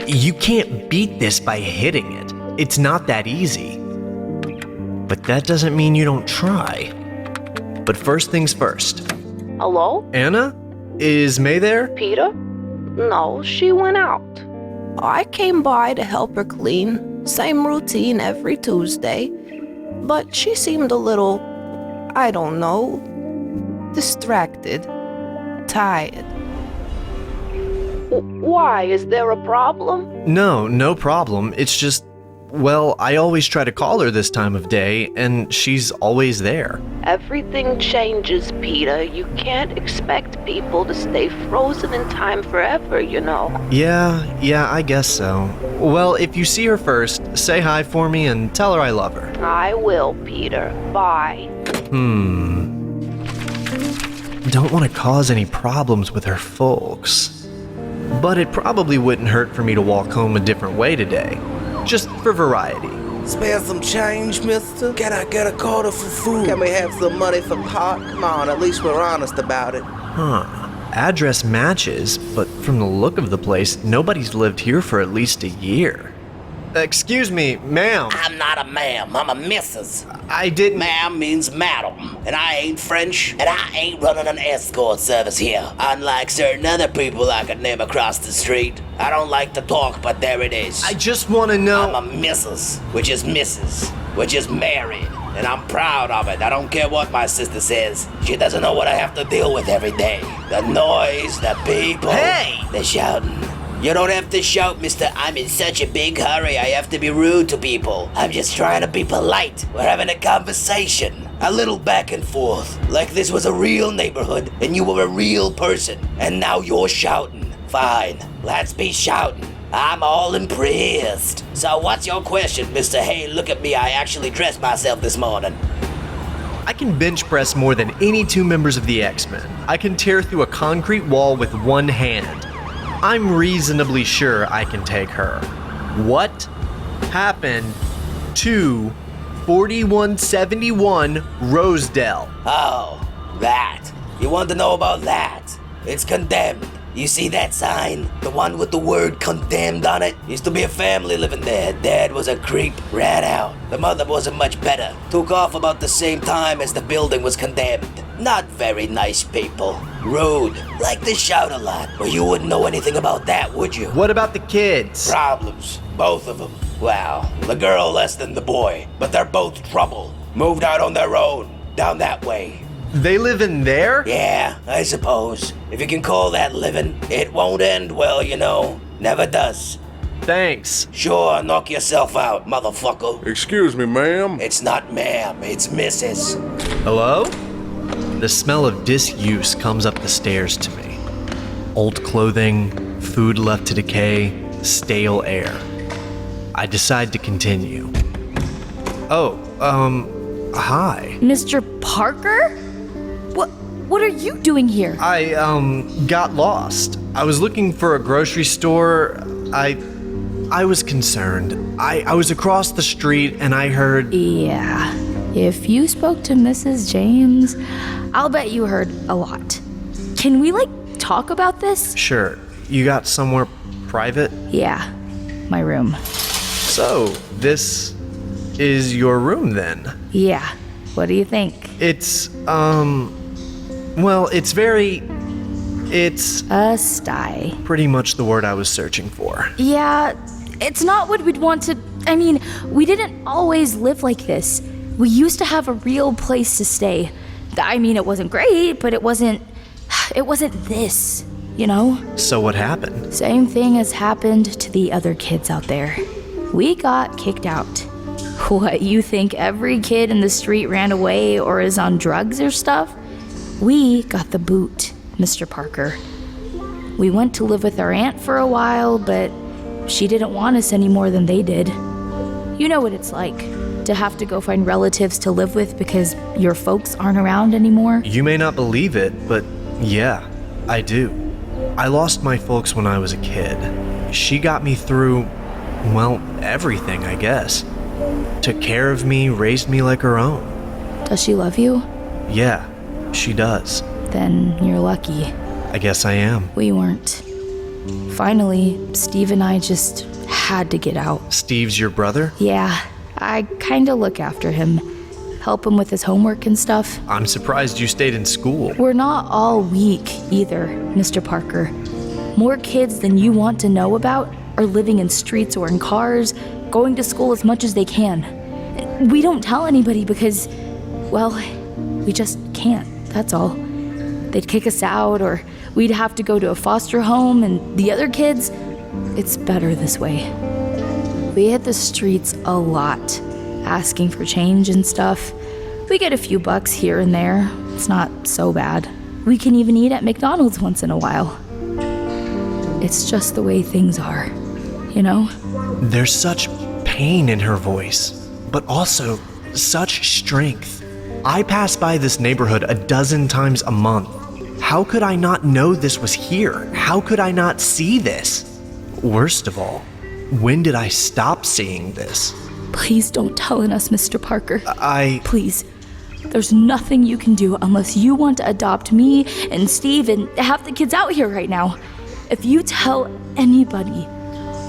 You can't beat this by hitting it. It's not that easy. But that doesn't mean you don't try. But first things first. Hello? Anna? Is May there? Peter? No, she went out. I came by to help her clean. Same routine every Tuesday. But she seemed a little, I don't know, distracted, tired. Why? Is there a problem? No problem. It's just, well, I always try to call her this time of day, and she's always there. Everything changes, Peter. You can't expect people to stay frozen in time forever, you know. Yeah, I guess so. Well, if you see her first, say hi for me and tell her I love her. I will, Peter. Bye. Don't want to cause any problems with her folks. But it probably wouldn't hurt for me to walk home a different way today. Just for variety. Spare some change, mister? Can I get a quarter for food? Can we have some money for pot? Come on, at least we're honest about it. Address matches, but from the look of the place, nobody's lived here for at least a year. Excuse me, ma'am. I'm not a ma'am, I'm a missus. I didn't... Ma'am means madam, and I ain't French, and I ain't running an escort service here. Unlike certain other people I could name across the street. I don't like to talk, but there it is. I just want to know... I'm a missus, which is Mrs., which is married, and I'm proud of it. I don't care what my sister says. She doesn't know what I have to deal with every day. The noise, the people, the shouting. You don't have to shout, mister. I'm in such a big hurry, I have to be rude to people. I'm just trying to be polite. We're having a conversation. A little back and forth. Like this was a real neighborhood, and you were a real person. And now you're shouting. Fine, let's be shouting. I'm all impressed. So what's your question, mister? Hey, look at me, I actually dressed myself this morning. I can bench press more than any two members of the X-Men. I can tear through a concrete wall with one hand. I'm reasonably sure I can take her. What happened to 4171 Rosedale? Oh, that. You want to know about that? It's condemned. You see that sign? The one with the word condemned on it? Used to be a family living there. Dad was a creep, ran out. The mother wasn't much better. Took off about the same time as the building was condemned. Not very nice people. Rude. Like to shout a lot. Well, you wouldn't know anything about that, would you? What about the kids? Problems. Both of them. Well, the girl less than the boy. But they're both trouble. Moved out on their own. Down that way. They live in there? Yeah, I suppose. If you can call that living. It won't end well, you know. Never does. Thanks. Sure, knock yourself out, motherfucker. Excuse me, ma'am. It's not ma'am, it's Mrs. Hello? The smell of disuse comes up the stairs to me. Old clothing, food left to decay, stale air. I decide to continue. Hi. Mr. Parker? What are you doing here? I, got lost. I was looking for a grocery store. I was concerned. I was across the street and I heard... Yeah. If you spoke to Mrs. James, I'll bet you heard a lot. Can we, talk about this? Sure. You got somewhere private? Yeah. my room. So, this is your room then? Yeah. What do you think? It's, well, it's a sty. Pretty much the word I was searching for. Yeah, it's not what we'd want to... I mean, we didn't always live like this. We used to have a real place to stay. I mean, it wasn't great, but it wasn't this, you know? So what happened? Same thing has happened to the other kids out there. We got kicked out. What, you think every kid in the street ran away or is on drugs or stuff? We got the boot, Mr. Parker. We went to live with our aunt for a while, but she didn't want us any more than they did. You know what it's like, to have to go find relatives to live with because your folks aren't around anymore. You may not believe it, but yeah, I do. I lost my folks when I was a kid. She got me through, well, everything, I guess. Took care of me, raised me like her own. Does she love you? Yeah, she does. Then you're lucky. I guess I am. We weren't. Finally, Steve and I just had to get out. Steve's your brother? Yeah, I kinda look after him. Help him with his homework and stuff. I'm surprised you stayed in school. We're not all weak either, Mr. Parker. More kids than you want to know about are living in streets or in cars, going to school as much as they can. We don't tell anybody because, well, we just can't, that's all. They'd kick us out, or we'd have to go to a foster home, and the other kids, it's better this way. We hit the streets a lot, asking for change and stuff. We get a few bucks here and there. It's not so bad. We can even eat at McDonald's once in a while. It's just the way things are, you know? There's such pain in her voice, but also such strength. I pass by this neighborhood a dozen times a month. How could I not know this was here? How could I not see this? Worst of all, when did I stop seeing this? Please don't tell us, Mr. Parker. Please. There's nothing you can do unless you want to adopt me and Steve and half the kids out here right now. If you tell anybody,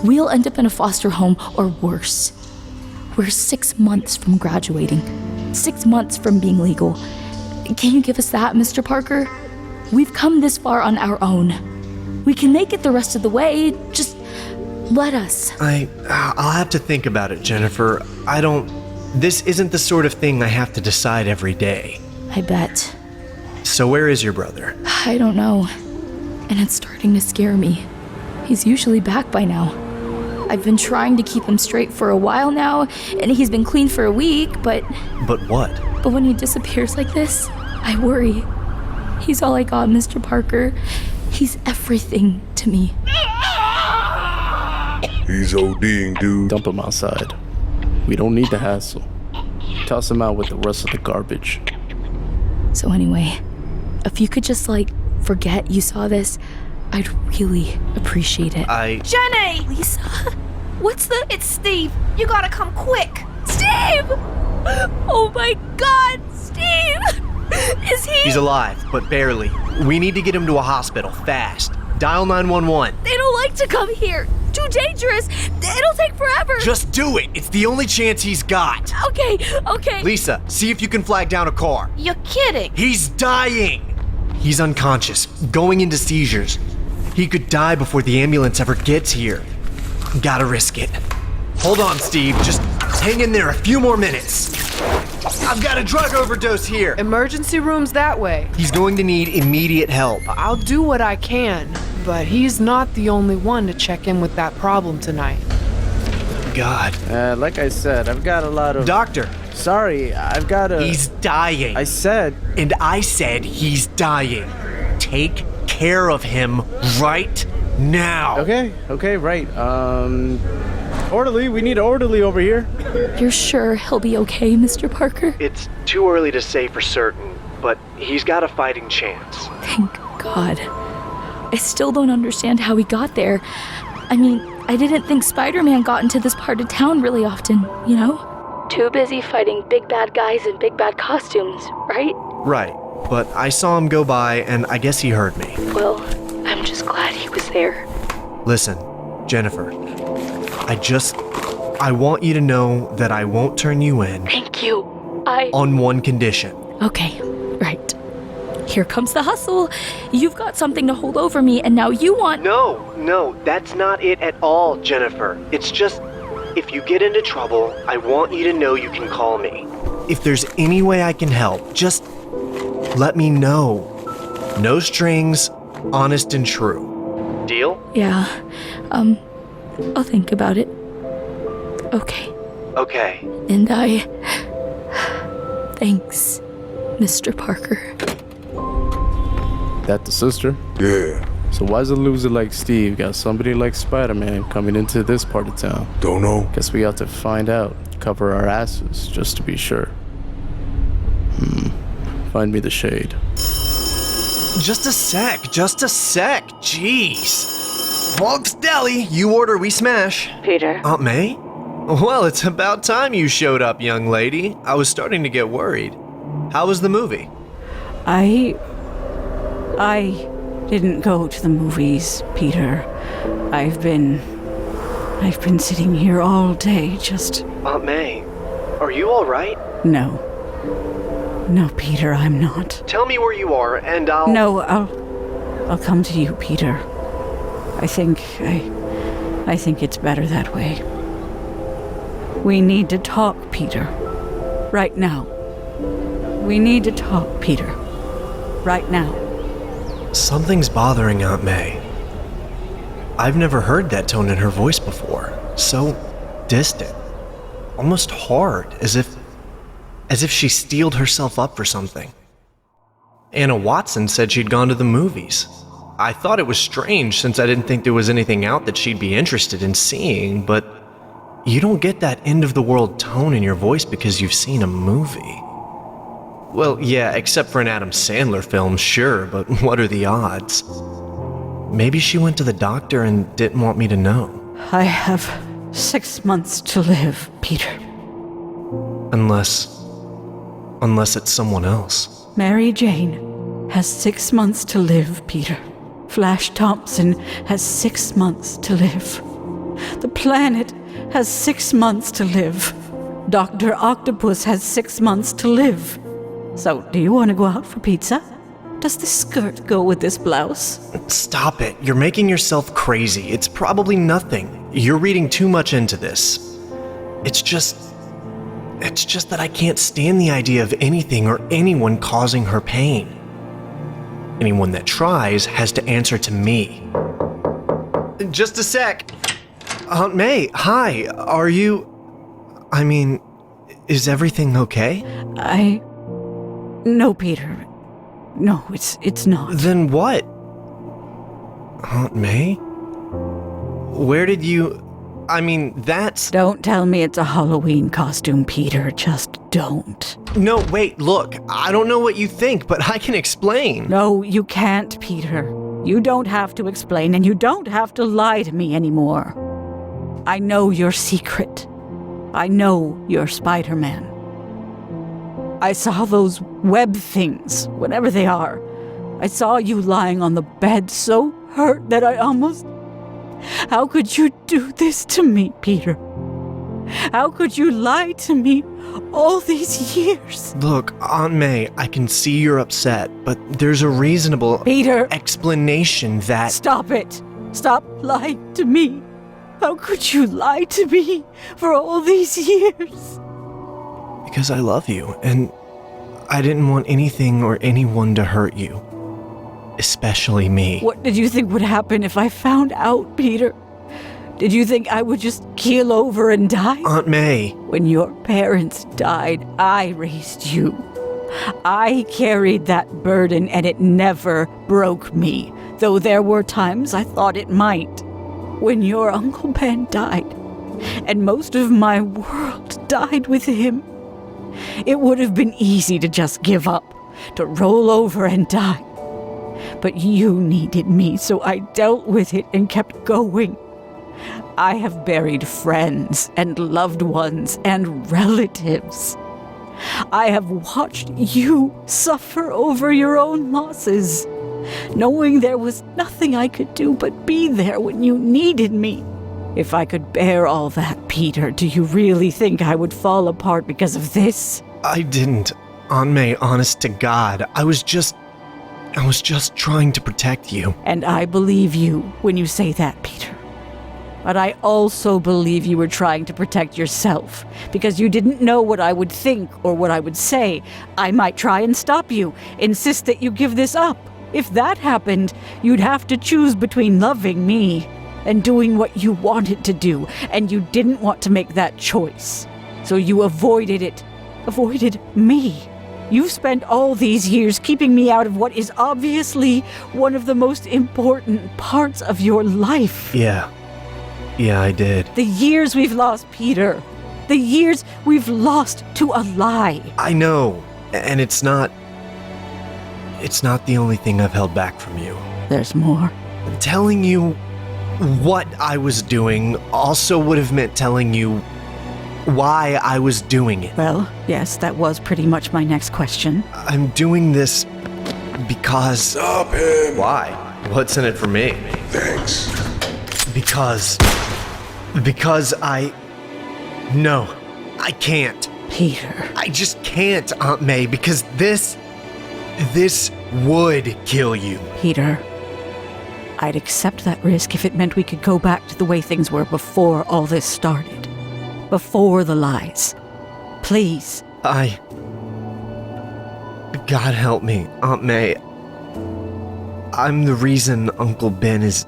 we'll end up in a foster home or worse. We're 6 months from graduating. 6 months from being legal. Can you give us that, Mr. Parker? We've come this far on our own. We can make it the rest of the way. Just let us. I'll have to think about it, Jennifer. This isn't the sort of thing I have to decide every day. I bet. So where is your brother? I don't know. And it's starting to scare me. He's usually back by now. I've been trying to keep him straight for a while now, and he's been clean for a week, but... But what? But when he disappears like this, I worry. He's all I got, Mr. Parker. He's everything to me. He's ODing, dude. Dump him outside. We don't need the hassle. Toss him out with the rest of the garbage. So anyway, if you could just, forget you saw this, I'd really appreciate it. Jenny! Lisa? It's Steve. You gotta come quick. Steve! Oh my god, Steve! Is he? He's alive, but barely. We need to get him to a hospital, fast. Dial 911. They don't like to come here. Too dangerous. It'll take forever. Just do it. It's the only chance he's got. Okay. Lisa, see if you can flag down a car. You're kidding. He's dying. He's unconscious, going into seizures. He could die before the ambulance ever gets here. Gotta risk it. Hold on, Steve. Just hang in there a few more minutes. I've got a drug overdose here. Emergency room's that way. He's going to need immediate help. I'll do what I can, but he's not the only one to check in with that problem tonight. God. Like I said, I've got a lot of... Doctor. Sorry, I've got a... He's dying. I said he's dying. Take care of him right now. Okay, right. Orderly, we need an orderly over here. You're sure he'll be okay, Mr. Parker? It's too early to say for certain, but he's got a fighting chance. Thank God. I still don't understand how he got there. I mean, I didn't think Spiderman got into this part of town really often, you know? Too busy fighting big bad guys in big bad costumes, right? Right, but I saw him go by and I guess he heard me. Well, I'm just glad he was there. Listen, Jennifer, I want you to know that I won't turn you in. Thank you. On one condition. Okay, right. Here comes the hustle. You've got something to hold over me, and now you want... No, that's not it at all, Jennifer. It's just, if you get into trouble, I want you to know you can call me. If there's any way I can help, just let me know. No strings, honest and true. Deal? Yeah, I'll think about it. Okay. Okay. And thanks, Mr. Parker. That the sister? Yeah. So why's a loser like Steve got somebody like Spiderman coming into this part of town? Don't know. Guess we got to find out. Cover our asses, just to be sure. Find me the shade. Just a sec. Jeez. Mog's Deli, you order, we smash. Peter. Aunt May? Well, it's about time you showed up, young lady. I was starting to get worried. How was the movie? I didn't go to the movies, Peter. I've been sitting here all day just... Aunt May, are you alright? No, Peter, I'm not. Tell me where you are, and I'll... No, I'll come to you, Peter. I think it's better that way. We need to talk, Peter. Right now. We need to talk, Peter. Right now. Something's bothering Aunt May. I've never heard that tone in her voice before. So distant. Almost hard, as if she steeled herself up for something. Anna Watson said she'd gone to the movies. I thought it was strange since I didn't think there was anything out that she'd be interested in seeing, but you don't get that end-of-the-world tone in your voice because you've seen a movie. Well, yeah, except for an Adam Sandler film, sure, but what are the odds? Maybe she went to the doctor and didn't want me to know. I have 6 months to live, Peter. Unless it's someone else. Mary Jane has 6 months to live, Peter. Flash Thompson has 6 months to live. The planet has 6 months to live. Dr. Octopus has 6 months to live. So, do you want to go out for pizza? Does this skirt go with this blouse? Stop it. You're making yourself crazy. It's probably nothing. You're reading too much into this. It's just that I can't stand the idea of anything or anyone causing her pain. Anyone that tries has to answer to me. Just a sec. Aunt May, hi. Are you... is everything okay? No, Peter. No, it's not. Then what? Aunt May? Where did you... that's... Don't tell me it's a Halloween costume, Peter. Just don't. No, wait, look. I don't know what you think, but I can explain. No, you can't, Peter. You don't have to explain, and you don't have to lie to me anymore. I know your secret. I know you're Spider-Man. I saw those web things, whatever they are. I saw you lying on the bed so hurt that I almost... How could you do this to me, Peter? How could you lie to me all these years? Look, Aunt May, I can see you're upset, but there's a reasonable... Peter! ...explanation that... Stop it! Stop lying to me! How could you lie to me for all these years? Because I love you, and I didn't want anything or anyone to hurt you. Especially me. What did you think would happen if I found out, Peter? Did you think I would just keel over and die? Aunt May. When your parents died, I raised you. I carried that burden and it never broke me, though there were times I thought it might. When your Uncle Ben died, and most of my world died with him, it would have been easy to just give up, to roll over and die. But you needed me, so I dealt with it and kept going. I have buried friends and loved ones and relatives. I have watched you suffer over your own losses, knowing there was nothing I could do but be there when you needed me. If I could bear all that, Peter, do you really think I would fall apart because of this? I didn't. Aunt May, honest to God, I was just trying to protect you. And I believe you when you say that, Peter. But I also believe you were trying to protect yourself, because you didn't know what I would think or what I would say. I might try and stop you, insist that you give this up. If that happened, you'd have to choose between loving me and doing what you wanted to do, and you didn't want to make that choice. So you avoided it. Avoided me. You've spent all these years keeping me out of what is obviously one of the most important parts of your life. Yeah, I did. The years we've lost, Peter. The years we've lost to a lie. I know, and it's not the only thing I've held back from you. There's more. Telling you what I was doing also would have meant telling you why I was doing it. Well, yes, that was pretty much my next question. I'm doing this because... Stop him! Why? What's in it for me? Thanks. Because I... No, I can't. Peter. I just can't, Aunt May, because this would kill you. Peter, I'd accept that risk if it meant we could go back to the way things were before all this started. Before the lies. Please. God help me, Aunt May. I'm the reason Uncle Ben is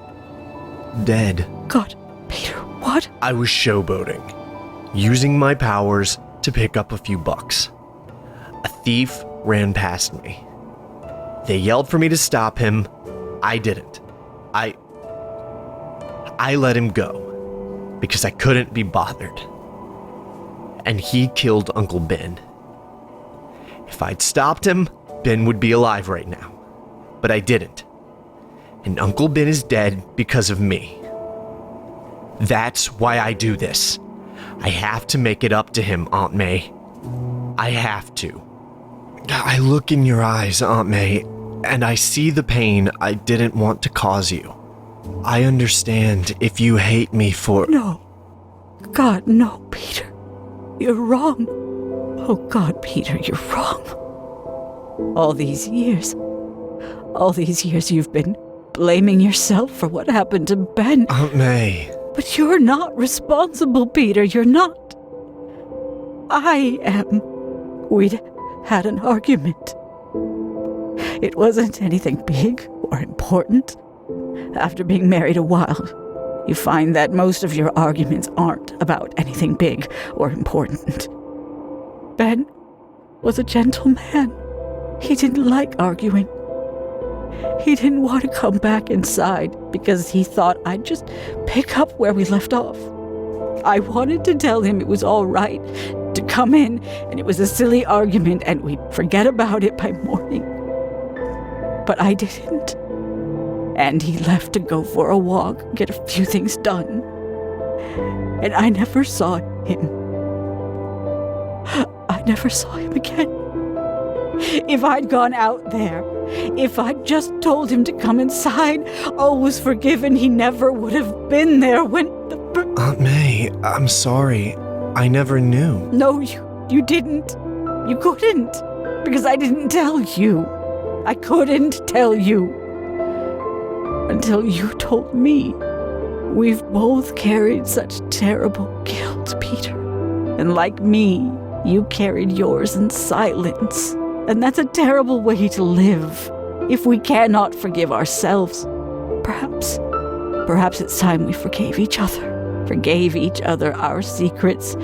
dead. God, Peter, what? I was showboating, using my powers to pick up a few bucks. A thief ran past me. They yelled for me to stop him. I didn't. I let him go because I couldn't be bothered. And he killed Uncle Ben. If I'd stopped him, Ben would be alive right now. But I didn't. And Uncle Ben is dead because of me. That's why I do this. I have to make it up to him, Aunt May. I have to. I look in your eyes, Aunt May, and I see the pain I didn't want to cause you. I understand if you hate me for... No. God, no, Peter. You're wrong. Oh, God, Peter, you're wrong. All these years you've been blaming yourself for what happened to Ben. Aunt May. But you're not responsible, Peter, you're not. I am. We'd had an argument. It wasn't anything big or important. After being married a while, you find that most of your arguments aren't about anything big or important. Ben was a gentleman. He didn't like arguing. He didn't want to come back inside because he thought I'd just pick up where we left off. I wanted to tell him it was all right to come in and it was a silly argument and we'd forget about it by morning. But I didn't. And he left to go for a walk, get a few things done. And I never saw him. I never saw him again. If I'd gone out there, if I'd just told him to come inside, all was forgiven. He never would have been there when the... Aunt May, I'm sorry. I never knew. No, you didn't. You couldn't. Because I didn't tell you. I couldn't tell you. Until you told me. We've both carried such terrible guilt, Peter. And like me, you carried yours in silence. And that's a terrible way to live. If we cannot forgive ourselves, perhaps it's time we forgave each other. Forgave each other our secrets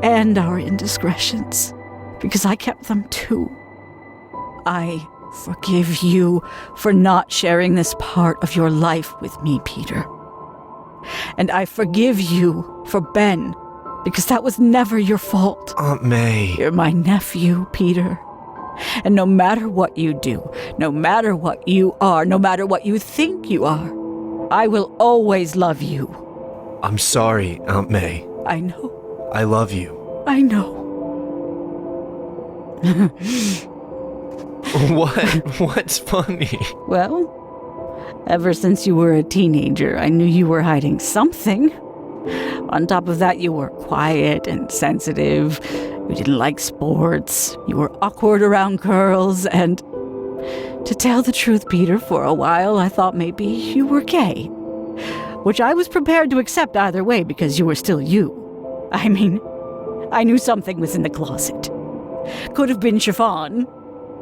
and our indiscretions. Because I kept them too. I forgive you for not sharing this part of your life with me, Peter. And I forgive you for Ben, because that was never your fault. Aunt May. You're my nephew, Peter. And no matter what you do, no matter what you are, no matter what you think you are, I will always love you. I'm sorry, Aunt May. I know. I love you. I know. What's funny? Well, ever since you were a teenager, I knew you were hiding something. On top of that, you were quiet and sensitive. You didn't like sports. You were awkward around girls, and to tell the truth, Peter, for a while I thought maybe you were gay. Which I was prepared to accept either way because you were still you. I mean, I knew something was in the closet. Could have been chiffon.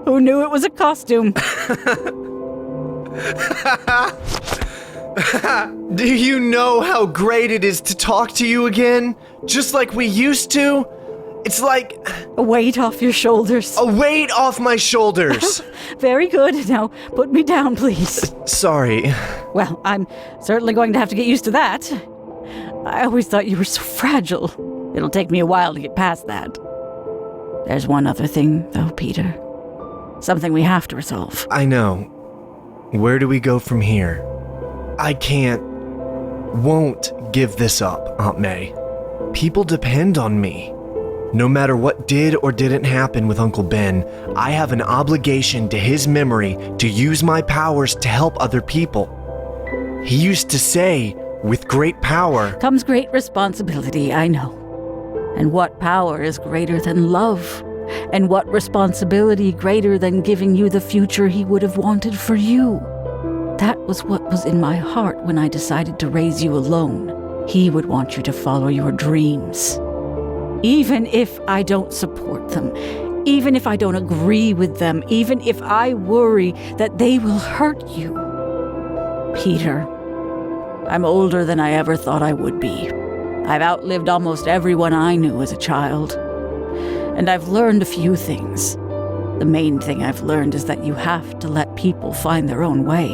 Who knew it was a costume? Do you know how great it is to talk to you again? Just like we used to? It's like... A weight off your shoulders. A weight off my shoulders. Very good. Now, put me down, please. Sorry. Well, I'm certainly going to have to get used to that. I always thought you were so fragile. It'll take me a while to get past that. There's one other thing, though, Peter. Something we have to resolve. I know. Where do we go from here? I won't give this up, Aunt May. People depend on me. No matter what did or didn't happen with Uncle Ben, I have an obligation to his memory to use my powers to help other people. He used to say, with great power comes great responsibility, I know. And what power is greater than love? And what responsibility greater than giving you the future he would have wanted for you? That was what was in my heart when I decided to raise you alone. He would want you to follow your dreams. Even if I don't support them, even if I don't agree with them, even if I worry that they will hurt you. Peter, I'm older than I ever thought I would be. I've outlived almost everyone I knew as a child. And I've learned a few things. The main thing I've learned is that you have to let people find their own way,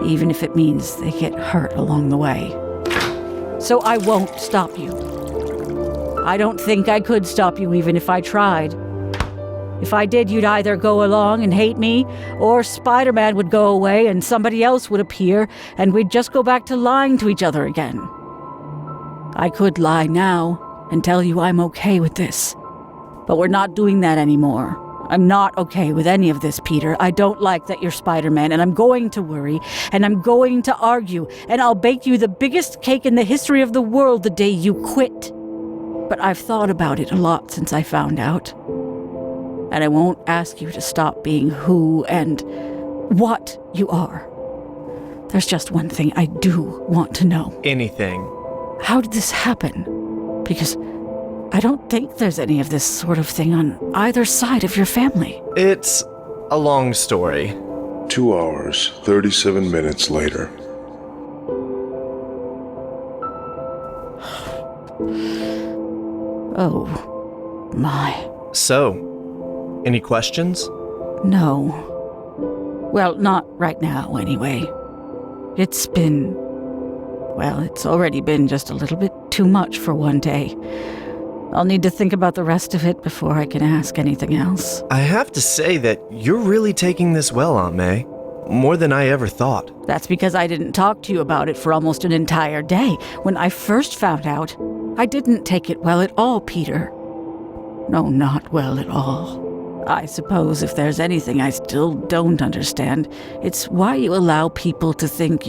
even if it means they get hurt along the way. So I won't stop you. I don't think I could stop you even if I tried. If I did, you'd either go along and hate me, or Spider-Man would go away and somebody else would appear, and we'd just go back to lying to each other again. I could lie now and tell you I'm okay with this. But we're not doing that anymore. I'm not okay with any of this, Peter. I don't like that you're Spider-Man, and I'm going to worry, and I'm going to argue, and I'll bake you the biggest cake in the history of the world the day you quit. But I've thought about it a lot since I found out. And I won't ask you to stop being who and what you are. There's just one thing I do want to know. Anything. How did this happen? Because I don't think there's any of this sort of thing on either side of your family. It's a long story. 2 hours, 37 minutes later. Oh, my. So, any questions? No. Well, not right now, anyway. It's already been just a little bit too much for one day. I'll need to think about the rest of it before I can ask anything else. I have to say that you're really taking this well, Aunt May. More than I ever thought. That's because I didn't talk to you about it for almost an entire day. When I first found out, I didn't take it well at all, Peter. No, not well at all. I suppose if there's anything I still don't understand, it's why you allow people to think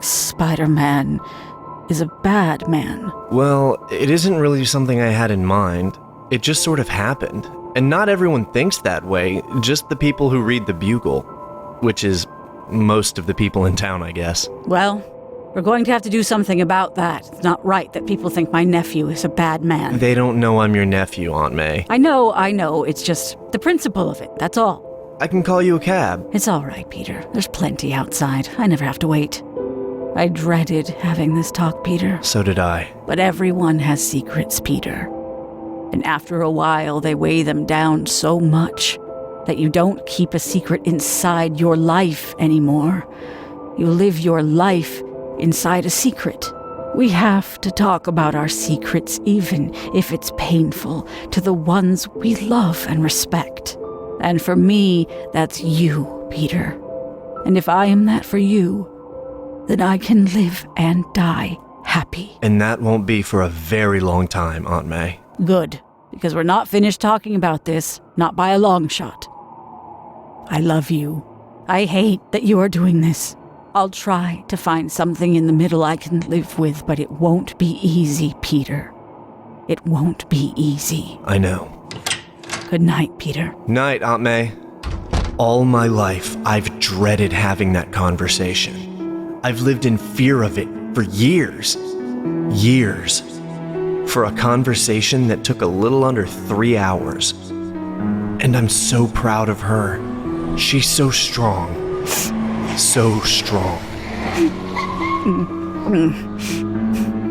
Spider-Man is a bad man. Well, it isn't really something I had in mind. It just sort of happened. And not everyone thinks that way, just the people who read the Bugle. Which is most of the people in town, I guess. Well, we're going to have to do something about that. It's not right that people think my nephew is a bad man. They don't know I'm your nephew, Aunt May. I know. It's just the principle of it, that's all. I can call you a cab. It's all right, Peter. There's plenty outside. I never have to wait. I dreaded having this talk, Peter. So did I. But everyone has secrets, Peter. And after a while, they weigh them down so much that you don't keep a secret inside your life anymore. You live your life inside a secret. We have to talk about our secrets, even if it's painful, to the ones we love and respect. And for me, that's you, Peter. And if I am that for you, then I can live and die happy. And that won't be for a very long time, Aunt May. Good, because we're not finished talking about this, not by a long shot. I love you. I hate that you are doing this. I'll try to find something in the middle I can live with, but it won't be easy, Peter. It won't be easy. I know. Good night, Peter. Night, Aunt May. All my life, I've dreaded having that conversation. I've lived in fear of it for years. Years. For a conversation that took a little under 3 hours. And I'm so proud of her. She's so strong. So strong.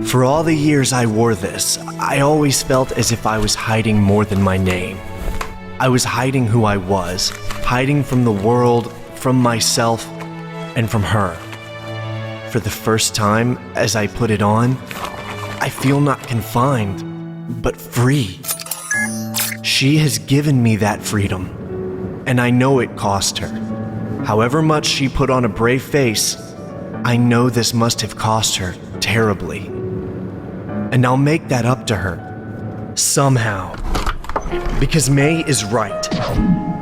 For all the years I wore this, I always felt as if I was hiding more than my name. I was hiding who I was, hiding from the world, from myself, and from her. For the first time, as I put it on, I feel not confined, but free. She has given me that freedom, and I know it cost her. However much she put on a brave face, I know this must have cost her terribly. And I'll make that up to her, somehow. Because May is right.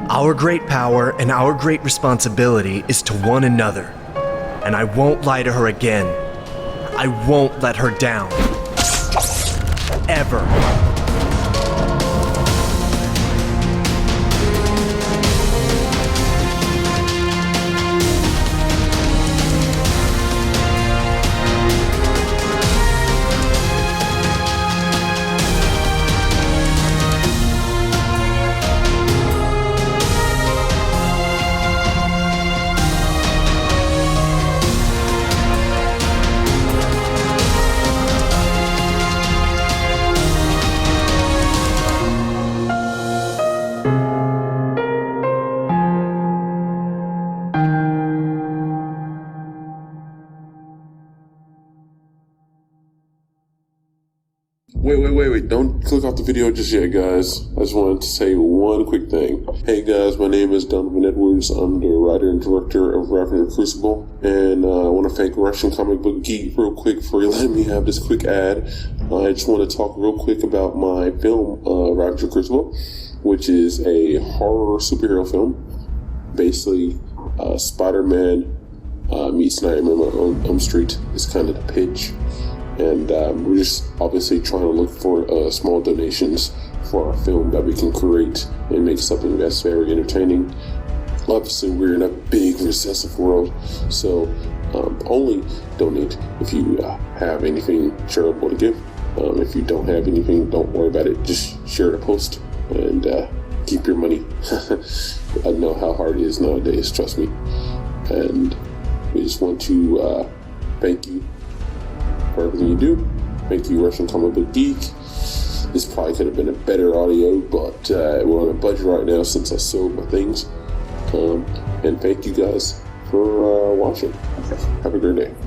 Our great power and our great responsibility is to one another. And I won't lie to her again. I won't let her down. Ever. Wait, don't click off the video just yet, guys. I just wanted to say one quick thing. Hey guys, my name is Donovan Edwards. I'm the writer and director of Ravenger Crucible, and I want to thank Russian Comic Book Geek real quick for letting me have this quick ad. I just want to talk real quick about my film, Ravenger Crucible, which is a horror superhero film. Basically, Spiderman meets Nightmare on Elm Street is kind of the pitch. And we're just obviously trying to look for small donations for our film that we can create and make something that's very entertaining. Obviously, we're in a big recessive world, so only donate if you have anything charitable to give. If you don't have anything, don't worry about it. Just share the post and keep your money. I know how hard it is nowadays, trust me. And we just want to thank you for everything you do. Thank you, Russian Comic Book Geek. This probably could have been a better audio, but we're on a budget right now since I sold my things. And thank you guys for watching. Have a great day.